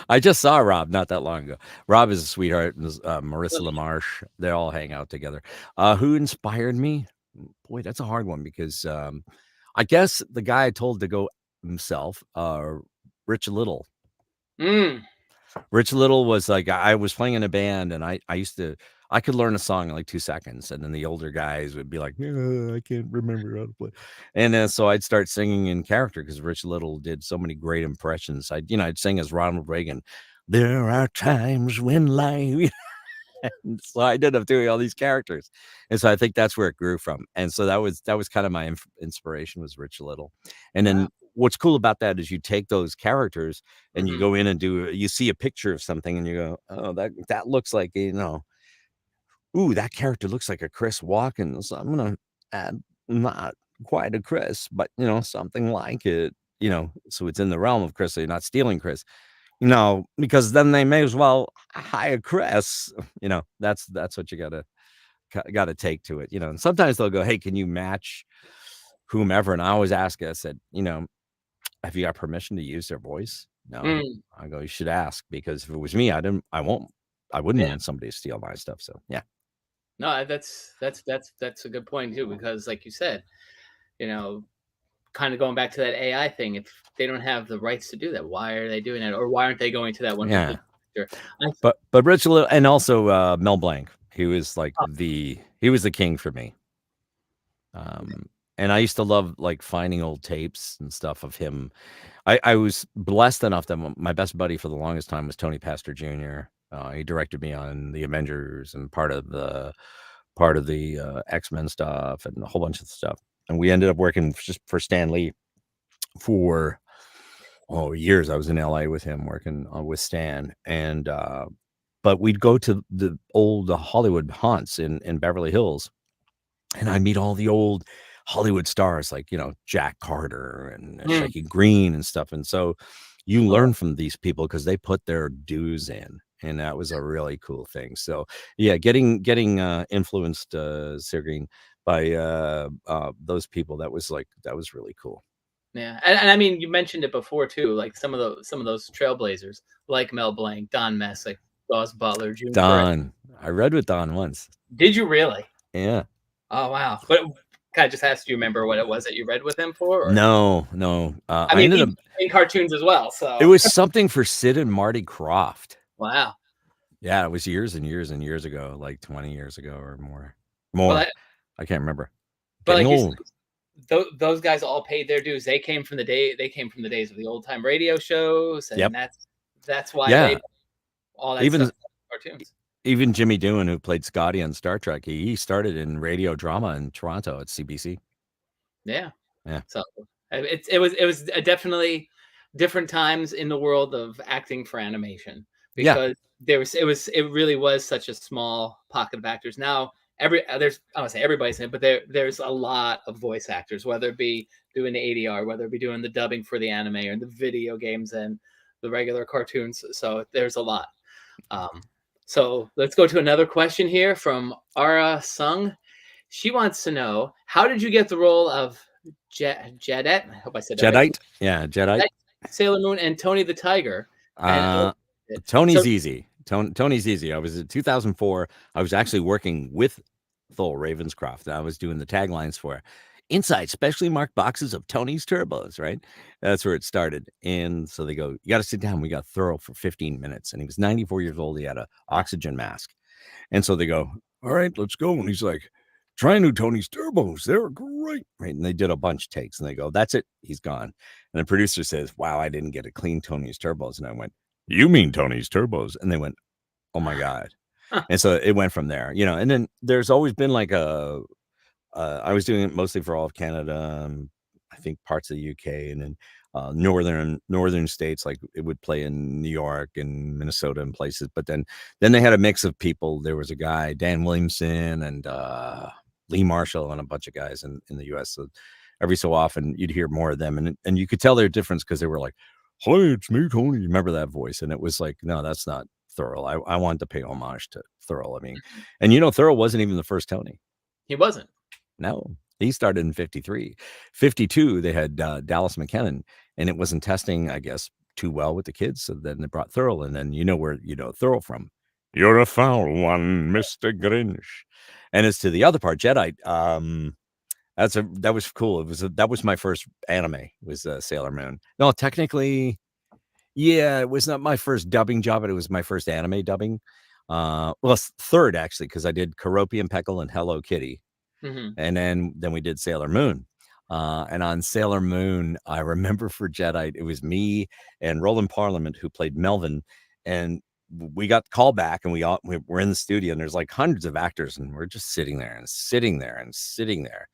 I just saw Rob not that long ago. Rob is a sweetheart, and Marissa LaMarche. They all hang out together. Who inspired me? Boy, that's a hard one because I guess the guy I told to go himself, Rich Little. Mm. Rich Little was like, I was playing in a band, and I could learn a song in like 2 seconds, and then the older guys would be like, I can't remember how to play. And so I'd start singing in character because Rich Little did so many great impressions. I'd sing as Ronald Reagan. There are times when life. And so I ended up doing all these characters, and so I think that's where it grew from. And so that was kind of my inspiration was Rich Little. And then what's cool about that is you take those characters and you go in and you see a picture of something and you go, oh, that looks like, ooh, that character looks like a Chris Walken. So I'm gonna add not quite a Chris, but something like it. So it's in the realm of Chris. So you're not stealing Chris. Because then they may as well hire Chris. That's what you gotta take to it. And sometimes they'll go, hey, can you match whomever? And I always ask, I said, have you got permission to use their voice? No. I go, you should ask, because if it was me, I wouldn't want somebody to steal my stuff. So yeah. No, that's a good point too, because like you said, kind of going back to that AI thing, if they don't have the rights to do that, why are they doing it, or why aren't they going to that one? Yeah. But Rich Little, and also Mel Blanc, he was like he was the king for me. And I used to love like finding old tapes and stuff of him. I was blessed enough that my best buddy for the longest time was Tony Pastor Jr. He directed me on the Avengers and part of the X-Men stuff and a whole bunch of stuff. And we ended up working just for Stan Lee for years. I was in LA with him working with Stan, and but we'd go to the old Hollywood haunts in Beverly Hills, and I'd meet all the old Hollywood stars like Jack Carter and Shaky Green and stuff. And so you learn from these people because they put their dues in, and that was a really cool thing. So yeah, getting influenced, Sergey, by those people, that was really cool. Yeah, and I mean, you mentioned it before too, like some of those trailblazers, like Mel Blanc, Don Messick, Dawes Butler, June Don. I read with Don once. Did you really? Yeah. Oh wow! But can I just ask, do you remember what it was that you read with him for? Or? No. I mean, ended up in cartoons as well. So it was something for Sid and Marty Krofft. Wow. Yeah, it was years and years and years ago, like 20 years ago or more. Well, I can't remember. But like those guys all paid their dues. They came from the days of the old time radio shows, and that's why they all that stuff cartoons. Even Jimmy Doohan, who played Scotty on Star Trek, he started in radio drama in Toronto at CBC. Yeah. So it was definitely different times in the world of acting for animation, because it really was such a small pocket of actors. Now I don't want to say everybody's in it, but there's a lot of voice actors, whether it be doing the ADR, whether it be doing the dubbing for the anime or the video games and the regular cartoons. So there's a lot. So let's go to another question here from Ara Sung. She wants to know, how did you get the role of Jadeite? I hope I said that Jadeite. right. Yeah, Jadeite. Sailor Moon and Tony the Tiger. Tony's easy. Tony's easy. I was in 2004. I was actually working with Thor Ravenscroft. I was doing the taglines for inside specially marked boxes of Tony's turbos, right? That's where it started. And so they go, you got to sit down. We got Thurl for 15 minutes. And he was 94 years old. He had an oxygen mask. And so they go, all right, let's go. And he's like, try new Tony's turbos. They're great. Right. And they did a bunch of takes, and they go, that's it. He's gone. And the producer says, wow, I didn't get to clean Tony's turbos. And I went, you mean Tony's turbos? And they went, oh my God. And so it went from there, and then there's always been like I was doing it mostly for all of Canada, I think parts of the UK, and then northern states, like it would play in New York and Minnesota and places. But then they had a mix of people. There was a guy, Dan Williamson, and Lee Marshall, and a bunch of guys in the US. So every so often you'd hear more of them, and you could tell their difference because they were like, hi, it's me, Tony. You remember that voice? And it was like, no, that's not Thurl. I wanted to pay homage to Thurl. I mean, and Thurl wasn't even the first Tony. He wasn't. No, he started in 53. 52, they had Dallas McKennon, and it was in testing, I guess, too well with the kids. So then they brought Thurl, and then you know where you know Thurl from. You're a foul one, Mr. Grinch. And as to the other part, Jadeite, that was cool. That was my first anime, was Sailor Moon. No, technically, yeah, it was not my first dubbing job, but it was my first anime dubbing. Well, third actually, because I did Karopian Peckle and Hello Kitty, and then we did Sailor Moon. And on Sailor Moon, I remember for Jadeite, it was me and Roland Parliament who played Melvin, and we got called back, and we're in the studio, and there's like hundreds of actors, and we're just sitting there and sitting there and sitting there.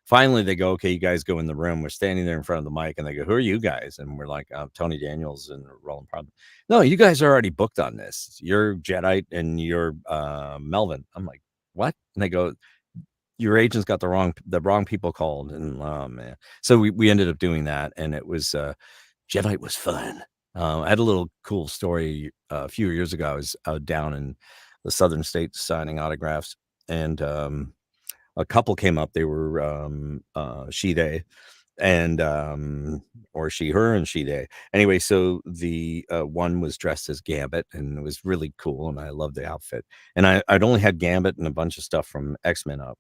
Finally, they go, okay, you guys go in the room. We're standing there in front of the mic, and they go, who are you guys? And we're like, Tony Daniels and Roland Parliament. No, you guys are already booked on this. You're Jadeite and you're Melvin. I'm like, what? And they go, your agent's got the wrong people called. And oh man. So we ended up doing that, and it was Jadeite was fun. I had a little cool story a few years ago. I was down in the southern states signing autographs, and a couple came up. They were she, they, and or she, her, and she, they. Anyway, so the one was dressed as Gambit, and it was really cool, and I loved the outfit. And I'd only had Gambit and a bunch of stuff from X-Men out.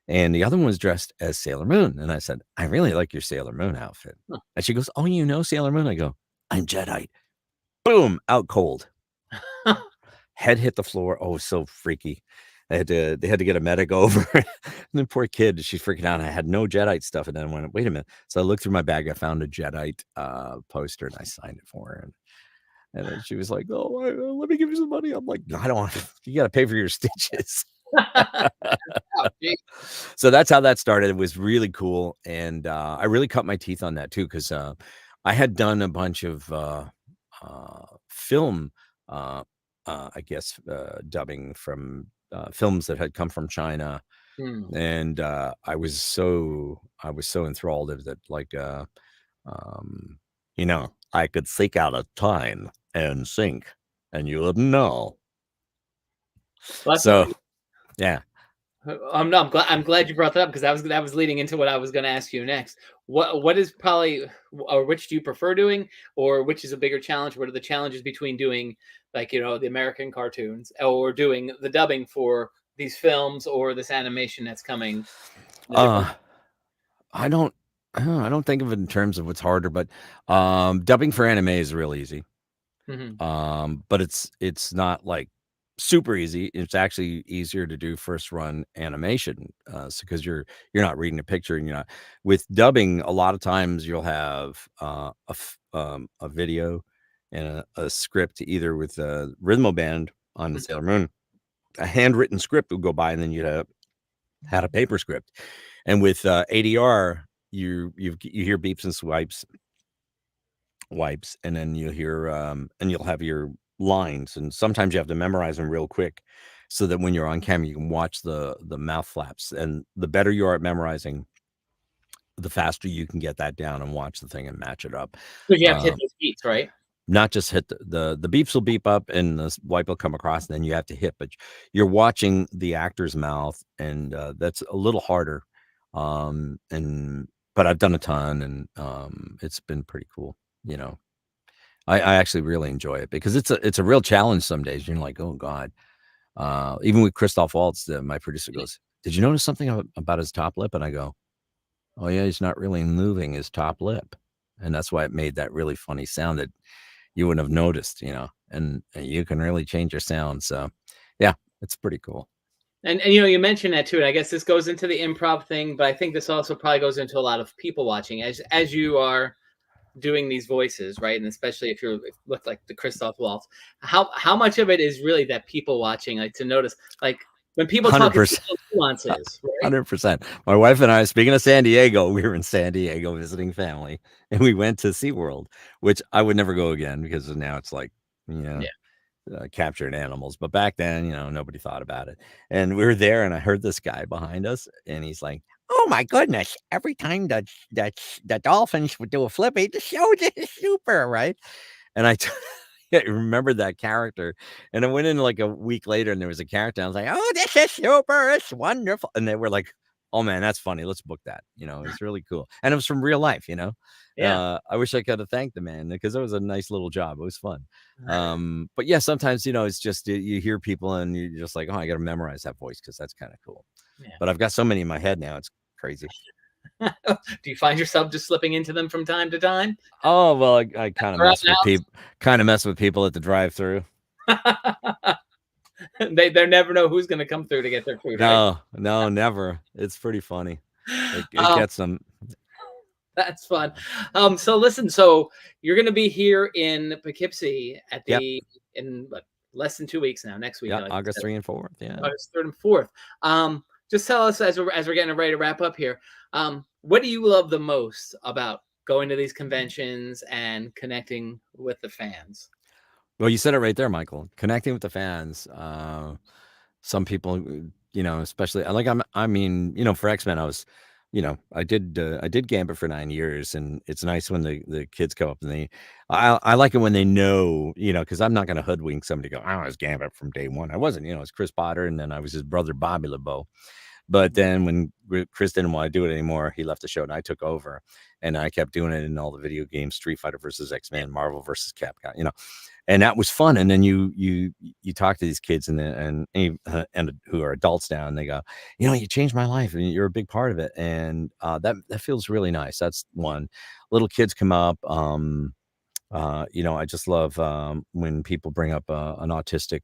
And the other one was dressed as Sailor Moon. And I said, I really like your Sailor Moon outfit. Huh. And she goes, oh, you know Sailor Moon? I go, I'm Jadeite. Boom, out cold. Head hit the floor. Oh, so freaky. They had to get a medic over. And the poor kid, she's freaking out. I had no Jadeite stuff. And then I went, wait a minute. So I looked through my bag. I found a Jadeite poster, and I signed it for her. And then she was like, oh, let me give you some money. I'm like, no, I don't want. You got to pay for your stitches. So that's how that started. It was really cool. And I really cut my teeth on that too, because I had done a bunch of film, I guess, dubbing from films that had come from China. And I was so enthralled of that, like, you know, I could seek out a time and sink, and you wouldn't know. Well, so, yeah. I'm glad you brought that up, because that was leading into what I was going to ask you next. What is probably, or which do you prefer doing, or which is a bigger challenge? What are the challenges between doing, like, you know, the American cartoons, or doing the dubbing for these films, or this animation that's coming? I don't think of it in terms of what's harder, but dubbing for anime is real easy. But it's not like super easy. It's actually easier to do first run animation, because you're not reading a picture, and you're not with dubbing. A lot of times you'll have a video and a script, either with a Rhythmo Band on the Sailor Moon, a handwritten script would go by, and then you'd have had a paper script. And with ADR, you hear beeps and wipes, and then you hear and you'll have your lines, and sometimes you have to memorize them real quick, so that when you're on camera you can watch the mouth flaps. And the better you are at memorizing, the faster you can get that down and watch the thing and match it up. Because you have to hit those beats, right? Not just hit the beeps will beep up and the wipe will come across, and then you have to hit, but you're watching the actor's mouth, and that's a little harder. But I've done a ton, and it's been pretty cool. You know, I actually really enjoy it, because it's a real challenge some days. You're like, oh God. Even with Christoph Waltz, my producer goes, did you notice something about his top lip? And I go, oh yeah, he's not really moving his top lip. And that's why it made that really funny sound that you wouldn't have noticed, you know, and you can really change your sound. So yeah, it's pretty cool. And you know, you mentioned that too, and I guess this goes into the improv thing, but I think this also probably goes into a lot of people watching as you are doing these voices, right? And especially if you look like the Christoph Waltz, how much of it is really that people watching, like, to notice, like, when people talk about nuances, right? 100%. My wife and I, speaking of San Diego, we were in San Diego visiting family, and we went to SeaWorld, which I would never go again, because now it's like, you know, captured animals. But back then, you know, nobody thought about it. And we were there, and I heard this guy behind us, and he's like, oh my goodness, every time the dolphins would do a flippy, the show is super, right? And I remembered that character, and I went in like a week later, and there was a character. I was like, oh, this is super, it's wonderful. And they were like, oh man, that's funny. Let's book that. It's really cool. And it was from real life, Yeah. I wish I could have thanked the man because it was a nice little job. It was fun. But yeah, sometimes, it's just, you hear people and you're just like, oh, I got to memorize that voice because that's kind of cool. Yeah. But I've got so many in my head now. It's crazy. Do you find yourself just slipping into them from time to time? Oh, well, I kind of Around mess with people at the drive-through. They never know who's going to come through to get their food. Right? No, never. It's pretty funny. It gets them. That's fun. So listen, so you're going to be here in Poughkeepsie at in less than 2 weeks now. Next week, yeah, August 3rd and 4th. Yeah, August 3rd and 4th. Just tell us as we're getting ready to wrap up here. What do you love the most about going to these conventions and connecting with the fans? Well, you said it right there, Michael. Connecting with the fans. Some people, especially for X-Men, I was, I did Gambit for 9 years, and it's nice when the kids come up and I like it when they know, because I'm not going to hoodwink somebody go, oh, I was Gambit from day one. I wasn't, it's Chris Potter, and then I was his brother Bobby LeBeau. But then when Chris didn't want to do it anymore, he left the show and I took over, and I kept doing it in all the video games, Street Fighter versus X-Men, Marvel versus Capcom, and that was fun. And then you talk to these kids and who are adults now, and they go, you changed my life and you're a big part of it. And that feels really nice. That's one. Little kids come up. I just love when people bring up an autistic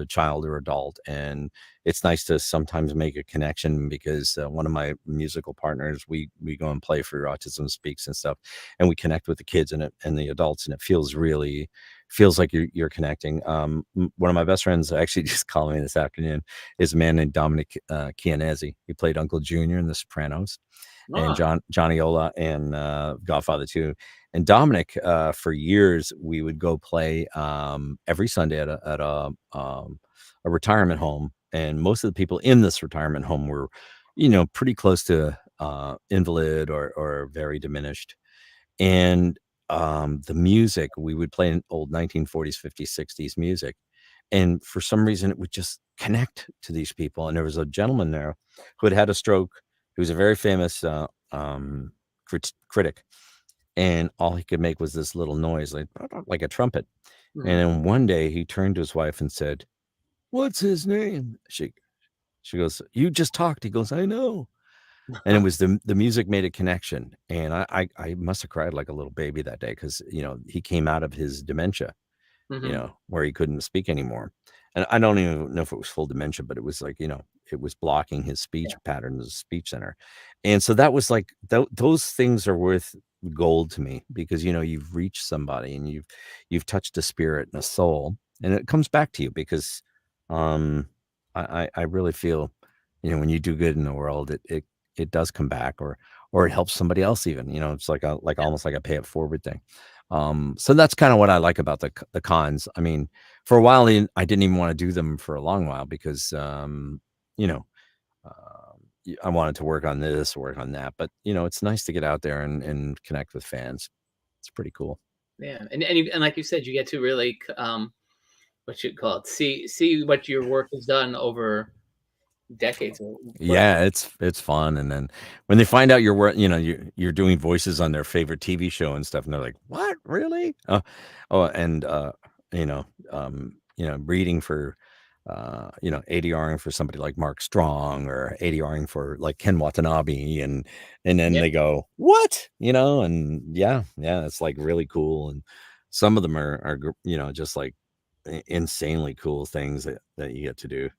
child or adult, and it's nice to sometimes make a connection because one of my musical partners, we go and play for Autism Speaks and stuff, and we connect with the kids and the adults, and it feels like you're connecting. One of my best friends actually just called me this afternoon is a man named Dominic Chianese. He played Uncle Junior in The Sopranos. And Johnny Ola and Godfather 2. And Dominic, for years, we would go play every Sunday at a retirement home. And most of the people in this retirement home were, pretty close to invalid or very diminished. And the music, we would play in old 1940s, 50s, 60s music. And for some reason, it would just connect to these people. And there was a gentleman there who had a stroke. He was a very famous critic, and all he could make was this little noise, like a trumpet. And then one day he turned to his wife and said, "What's his name?" She goes, "You just talked." He goes, "I know." And it was the music made a connection. And I must have cried like a little baby that day because, he came out of his dementia, where he couldn't speak anymore. And I don't even know if it was full dementia, but it was like, it was blocking his speech patterns, the speech center. And so that was like, those things are worth gold to me because, you've reached somebody and you've touched a spirit and a soul, and it comes back to you because I really feel, when you do good in the world, it does come back or it helps somebody else even, it's like almost like a pay it forward thing. So that's kind of what I like about the cons. I mean, for a while, I didn't even want to do them for a long while because, I wanted to work on this, work on that, but it's nice to get out there and connect with fans. It's pretty cool. Yeah. And like you said, you get to really, what you call it, see what your work has done over decades. Yeah, it's fun. And then when they find out you're doing voices on their favorite TV show and stuff, and they're like, "What, really?" Reading for ADRing for somebody like Mark Strong or ADRing for like Ken Watanabe, and then they go, "What?" And yeah, it's like really cool. And some of them are just like insanely cool things that you get to do.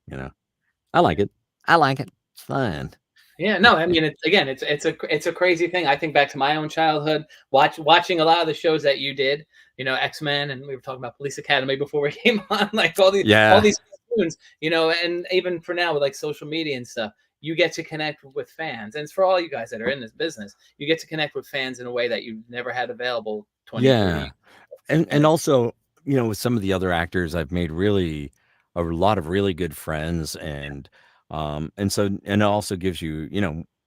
I like it. It's fun. Yeah, no, I mean, it's a crazy thing. I think back to my own childhood, watching a lot of the shows that you did, X-Men, and we were talking about Police Academy before we came on, like all these cartoons, and even for now with like social media and stuff, you get to connect with fans. And it's for all you guys that are in this business, you get to connect with fans in a way that you've never had available 20 years. And also, with some of the other actors, I've made really a lot of really good friends, and it also gives you,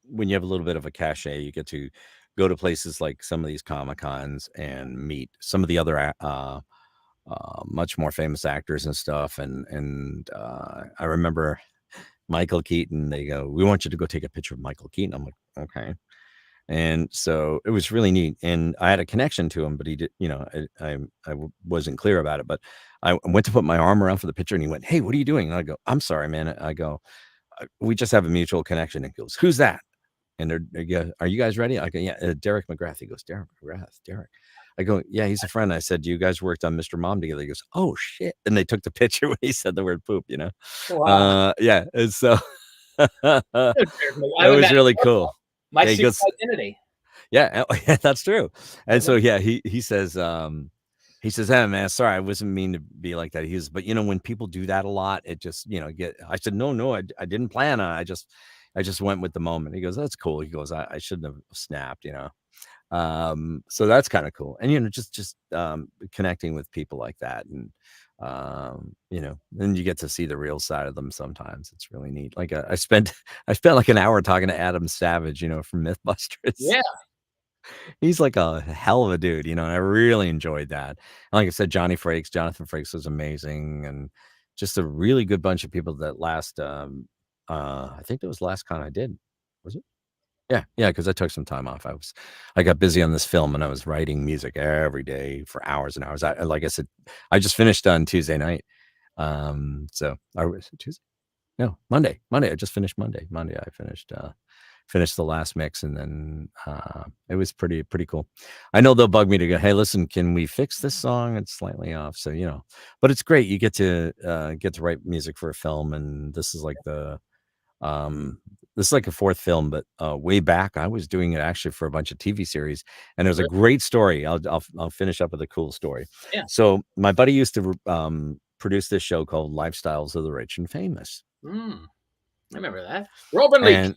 when you have a little bit of a cachet, you get to go to places like some of these Comic-Cons and meet some of the other much more famous actors and stuff. And I remember Michael Keaton. They go, we want you to go take a picture of Michael Keaton. I'm like, okay. And so it was really neat. And I had a connection to him, but he did, I wasn't clear about it, but I went to put my arm around for the picture and he went, hey, what are you doing? And I go, I'm sorry, man. I go, we just have a mutual connection. And he goes, who's that? And they go, are you guys ready? I go, yeah, Derek McGrath. He goes, Derek McGrath, Derek. I go, yeah, he's a friend. I said, you guys worked on Mr. Mom together. He goes, oh shit. And they took the picture when he said the word poop, Wow. Yeah. And so Derek it was really cool. My Yeah, he secret goes, identity. yeah, that's true. And so yeah, he says, hey man, sorry, I wasn't mean to be like that. He was, but when people do that a lot, it just, I said, no, I didn't plan on it. I just went with the moment. He goes, that's cool. He goes, I shouldn't have snapped, so that's kind of cool. And just connecting with people like that, and then you get to see the real side of them. Sometimes it's really neat. Like I spent like an hour talking to Adam Savage, from Mythbusters. Yeah. He's like a hell of a dude, and I really enjoyed that. And like I said, Jonathan Frakes was amazing, and just a really good bunch of people that last I think that was the last con I did. Was it? Yeah, because I took some time off. I got busy on this film, and I was writing music every day for hours and hours. Like I said, I just finished on Tuesday night. So I was Tuesday? No, Monday. I just finished Monday. I finished the last mix, and then it was pretty cool. I know they'll bug me to go, hey, listen, can we fix this song? It's slightly off. So, but it's great. You get to write music for a film, and this is like this is like a fourth film, but way back I was doing it actually for a bunch of TV series, and there's a great story. I'll finish up with a cool story. Yeah. So my buddy used to produce this show called Lifestyles of the Rich and Famous. I remember that. Robin Leach.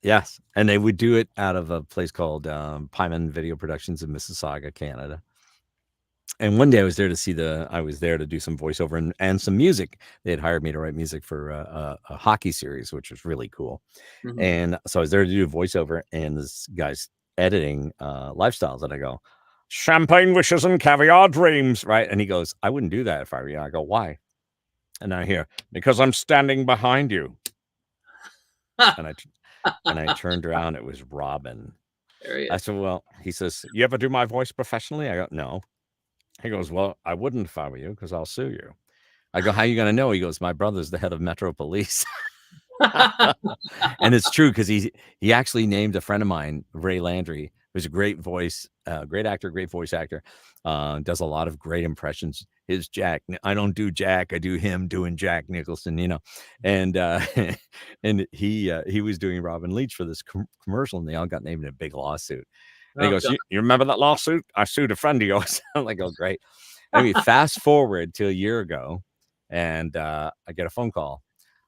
Yes, and they would do it out of a place called Pyman Video Productions in Mississauga, Canada. And one day I was there to do some voiceover and some music. They had hired me to write music for a hockey series, which was really cool. Mm-hmm. And so I was there to do voiceover, and this guy's editing Lifestyles, and I go, champagne wishes and caviar dreams, right? And he goes, I wouldn't do that if I were you. I go, why? And I hear, because I'm standing behind you. and I turned around, it was Robin. I said, well, he says, you ever do my voice professionally? I go, no. He goes, well, I wouldn't if I were you, because I'll sue you. I go, how are you going to know? He goes, my brother's the head of Metro Police. And it's true, because he actually named a friend of mine, Ray Landry, who's a great voice, great actor, great voice actor, does a lot of great impressions. His Jack, I don't do Jack, I do him doing Jack Nicholson, and and he was doing Robin Leach for this commercial, and they all got named in a big lawsuit. And he goes, you remember that lawsuit? I sued a friend of yours. I'm like, oh, great. I mean, fast forward to a year ago, and I get a phone call.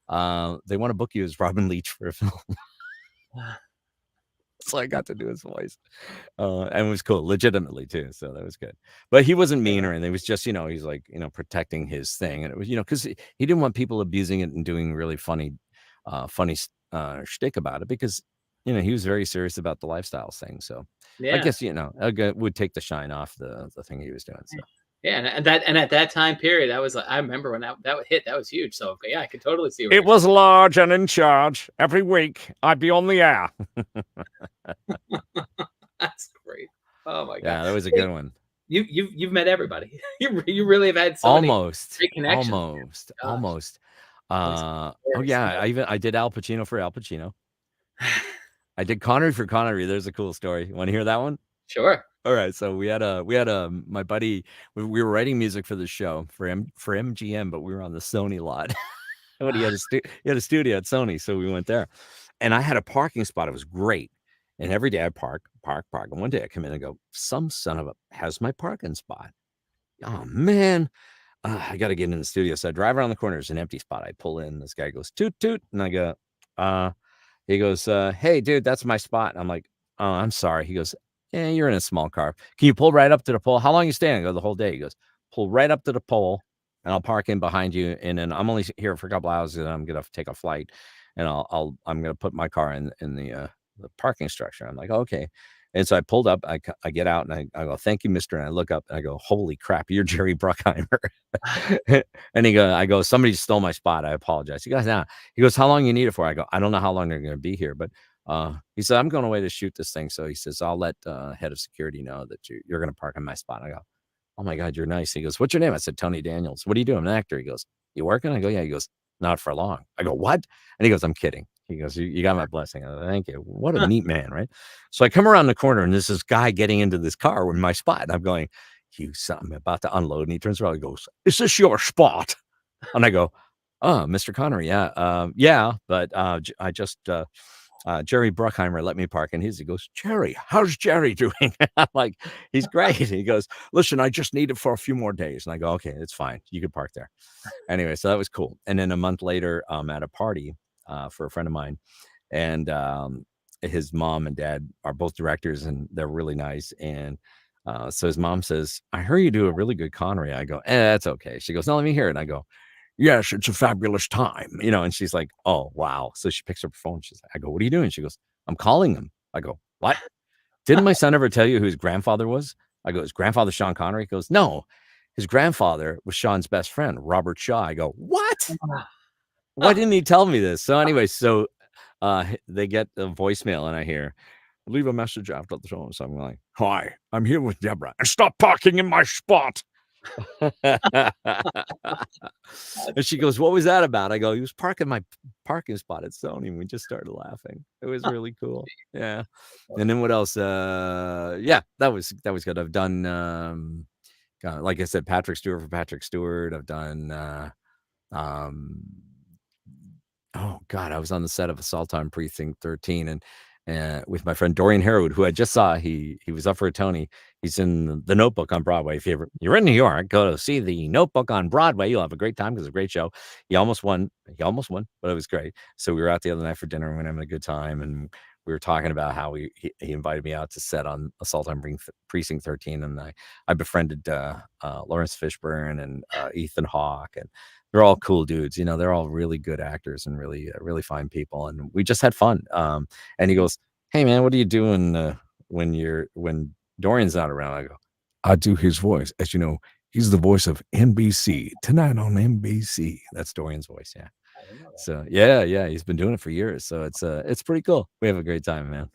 They want to book you as Robin Leach for a film. So I got to do his voice. And it was cool, legitimately too. So that was good. But he wasn't mean or anything. It was just, he's like, protecting his thing. And it was, because he didn't want people abusing it and doing really funny shtick about it, because he was very serious about the lifestyles thing. So I guess would take the shine off the thing he was doing. So yeah, and at that time period, I was like, I remember when that hit, that was huge. So yeah, I could totally see it was large and in charge. Every week I'd be on the air. That's great. Oh my god. Yeah, that was a good one. You've met everybody. You really have had so almost many great connections. Almost. Oh yeah, I did Al Pacino for Al Pacino. I did Connery for Connery. There's a cool story. You want to hear that one? Sure. All right. So we had my buddy. We were writing music for the show for MGM, but we were on the Sony lot. But he had a studio at Sony, so we went there. And I had a parking spot. It was great. And every day I park. And one day I come in and go, some son of a has my parking spot. Oh man, I got to get in the studio. So I drive around the corner. There's an empty spot. I pull in. This guy goes toot toot, and I go, he goes, hey, dude, that's my spot. And I'm like, oh, I'm sorry. He goes, yeah, you're in a small car. Can you pull right up to the pole? How long are you staying? I go, the whole day. He goes, pull right up to the pole, and I'll park in behind you. And then I'm only here for a couple hours, and I'm going to take a flight, and I'm going to put my car in the parking structure. I'm like, okay. And so I pulled up, I get out and I go, thank you, mister. And I look up and I go, holy crap, you're Jerry Bruckheimer. And I go, somebody stole my spot. I apologize. He goes, nah. He goes, how long you need it for? I go, I don't know how long they're going to be here, but he said, I'm going away to shoot this thing. So he says, I'll let head of security know that you're going to park in my spot. I go, oh my God, you're nice. He goes, what's your name? I said, Tony Daniels. What are you doing? I'm an actor. He goes, you working? I go, yeah. He goes, not for long. I go, what? And he goes, I'm kidding. He goes, you got my blessing. I go, thank you. What a neat man, right? So I come around the corner and there's this guy getting into this car in my spot. And I'm going, I'm about to unload. And he turns around and goes, is this your spot? And I go, oh, Mr. Connery. Yeah. Yeah. But I just, Jerry Bruckheimer let me park. And he goes, Jerry, how's Jerry doing? I'm like, he's great. He goes, listen, I just need it for a few more days. And I go, okay, it's fine. You can park there. Anyway, so that was cool. And then a month later, at a party for a friend of mine, and his mom and dad are both directors and they're really nice. And so his mom says, I heard you do a really good Connery. I go, that's okay. She goes, no, let me hear it. And I go, yes, it's a fabulous time, and she's like, oh, wow. So she picks up her phone. She's like, I go, what are you doing? She goes, I'm calling him. I go, what? Didn't my son ever tell you who his grandfather was? I go, his grandfather, Sean Connery? He goes, no, his grandfather was Sean's best friend, Robert Shaw. I go, what? Why didn't he tell me this? So anyway, they get a voicemail and I hear, leave a message after the phone. So I'm like, hi, I'm here with Deborah and stop parking in my spot. And she goes, what was that about? I go, he was parking my parking spot at Sony, and we just started laughing. It was really cool. Yeah. And then what else? Yeah, that was good. I've done like I said, Patrick Stewart for Patrick Stewart. I've done oh God, I was on the set of Assault on Precinct 13 and with my friend Dorian Harwood, who I just saw. He was up for a Tony. He's in The Notebook on Broadway. If you're in New York, go to see The Notebook on Broadway. You'll have a great time because it's a great show. He almost won, but it was great. So we were out the other night for dinner and we were having a good time. And we were talking about how he invited me out to set on Assault on Precinct 13. And I befriended Lawrence Fishburne and Ethan Hawke, and they're all cool dudes. They're all really good actors and really, really fine people. And we just had fun. And he goes, hey man, what are you doing when Dorian's not around? I go, I do his voice. As you know, he's the voice of NBC tonight on NBC. That's Dorian's voice. Yeah. So yeah, he's been doing it for years. So it's pretty cool. We have a great time, man.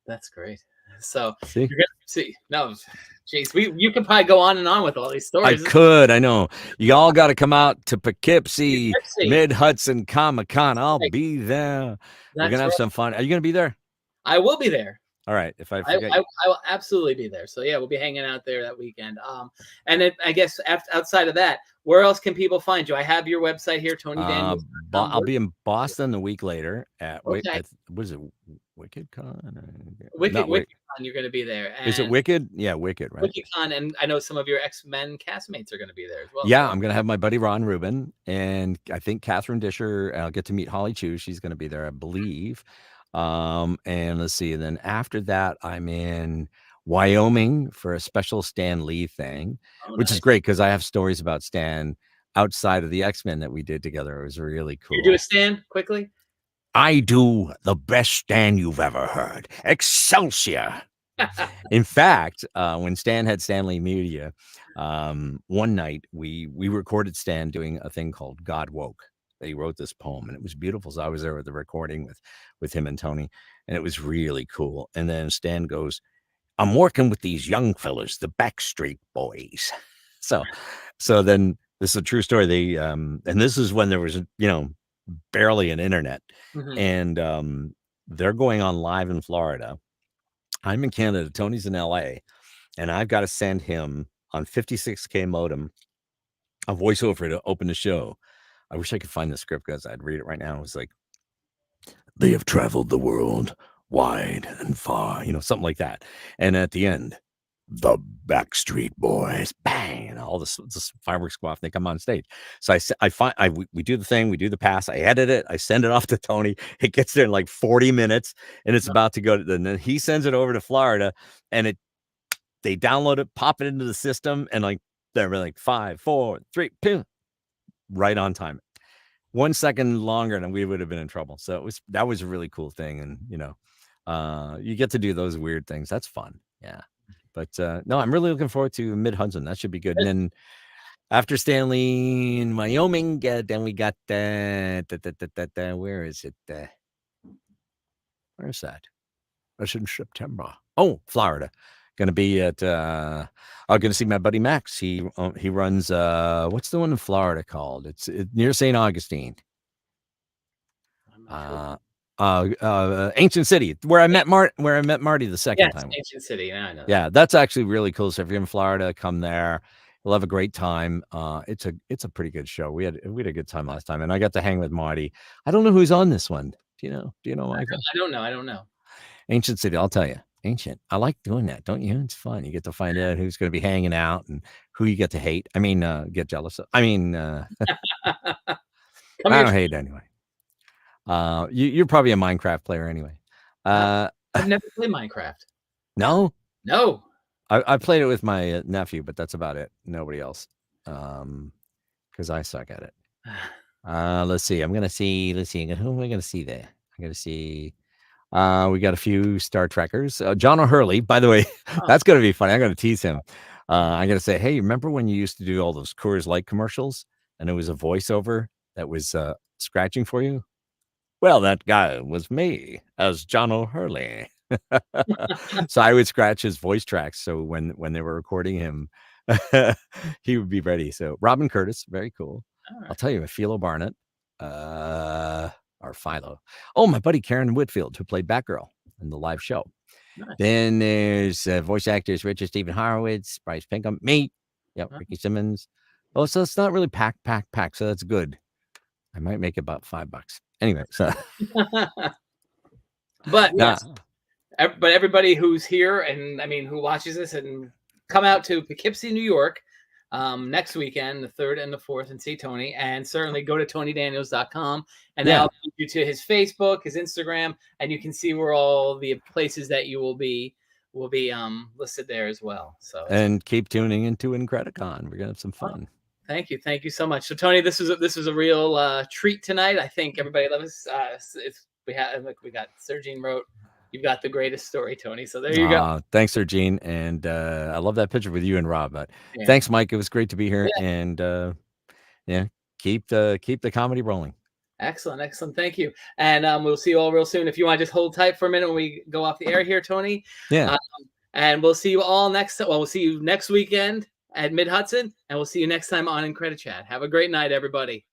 That's great. So See? you're gonna see. No, geez, you could probably go on and on with all these stories. I could. I know. You all got to come out to Poughkeepsie, Mid-Hudson Comic-Con. I'll be there. We're gonna have some fun. Are you gonna be there? I will be there. All right. If I forget, I will absolutely be there. So yeah, we'll be hanging out there that weekend. And I guess outside of that, where else can people find you? I have your website here, Tony Daniels. I'll be in Boston the week later at Okay. what is it? WickedCon? WickedCon, you're going to be there. Is it Wicked? Yeah, Wicked, right? WickedCon, and I know some of your X-Men castmates are going to be there as well. Yeah, I'm going to have my buddy Ron Rubin, and I think Catherine Disher. I'll get to meet Holly Chu. She's going to be there, I believe. And let's see. And then after that, I'm in Wyoming for a special Stan Lee thing, which is great because I have stories about Stan outside of the X-Men that we did together. It was really cool. You do a Stan quickly? I do the best Stan you've ever heard. Excelsior. In fact, when Stan had Stanley Media, one night we recorded Stan doing a thing called God Woke. He wrote this poem and it was beautiful. So I was there with the recording with him and Tony, and it was really cool. And then Stan goes, I'm working with these young fellas, the Backstreet Boys. So then this is a true story. They and this is when there was, barely an internet. Mhm. And they're going on live in Florida. I'm in Canada, Tony's in LA, and I've got to send him on 56K modem a voiceover to open the show. I wish I could find the script because I'd read it right now. It was like, they have traveled the world wide and far, something like that. And at the end, the Backstreet Boys, bang, and all this fireworks go off. And they come on stage. So we do the thing, we do the pass. I edit it. I send it off to Tony. It gets there in like 40 minutes, and it's about to go. And then he sends it over to Florida, and they download it, pop it into the system, and like they're like 5, 4, 3, 2, right on time. 1 second longer, and we would have been in trouble. So that was a really cool thing, and You get to do those weird things. That's fun. Yeah. But no, I'm really looking forward to Mid Hudson. That should be good. And then after Stanley in Wyoming, then we got where is it? Where's that? That's in September. Oh, Florida. Going to be at. I'm going to see my buddy Max. He runs. What's the one in Florida called? It's near St. Augustine. Ancient City, where I met Marty the second time. Ancient City. Yeah, I know. Yeah, that's actually really cool. So if you're in Florida, come there. We'll have a great time. It's a pretty good show. We had a good time last time, and I got to hang with Marty. I don't know who's on this one. Do you know, Michael? I don't know. Ancient City, I'll tell you. Ancient. I like doing that, don't you? It's fun. You get to find out who's going to be hanging out and who you get to hate. I mean, get jealous of. I mean, I don't hate anyway. You're probably a Minecraft player anyway. I've never played Minecraft. No. I played it with my nephew, but that's about it. Nobody else. Because I suck at it. Let's see. Let's see. Who am I gonna see there? I'm gonna see. We got a few Star Trekkers. John O'Hurley, by the way, that's gonna be funny. I'm gonna tease him. I'm gonna say, hey, remember when you used to do all those Coors Light commercials and it was a voiceover that was scratching for you? Well, that guy was me as John O'Hurley. So I would scratch his voice tracks. So when they were recording him, he would be ready. So Robin Curtis, very cool. Right. I'll tell you, Philo Barnett, or Philo. Oh, my buddy Karen Whitfield, who played Batgirl in the live show. Nice. Then there's voice actors Richard Stephen Horowitz, Bryce Pinkham, me. Yep, Ricky Simmons. Oh, so it's not really pack. So that's good. I might make about $5. Anyway, so. But yes, but everybody who's here and I mean who watches this and come out to Poughkeepsie, New York next weekend, the 3rd and the 4th, and see Tony. And certainly go to TonyDaniels.com and that'll take you to his Facebook, his Instagram, and you can see where all the places that you will be listed there as well. So and keep tuning into IncrediCon. We're gonna have some fun. Thank you so much. So Tony, this was a real treat tonight. I think everybody loves us. We got Sergine wrote, "You've got the greatest story, Tony." So there you go. Thanks, Sergine, and I love that picture with you and Rob. But thanks, Mike. It was great to be here, and keep the comedy rolling. Excellent. Thank you, and we'll see you all real soon. If you want to just hold tight for a minute when we go off the air here, Tony. Yeah. And we'll see you all we'll see you next weekend at Mid Hudson, and we'll see you next time on IncrediChat. Have a great night, everybody.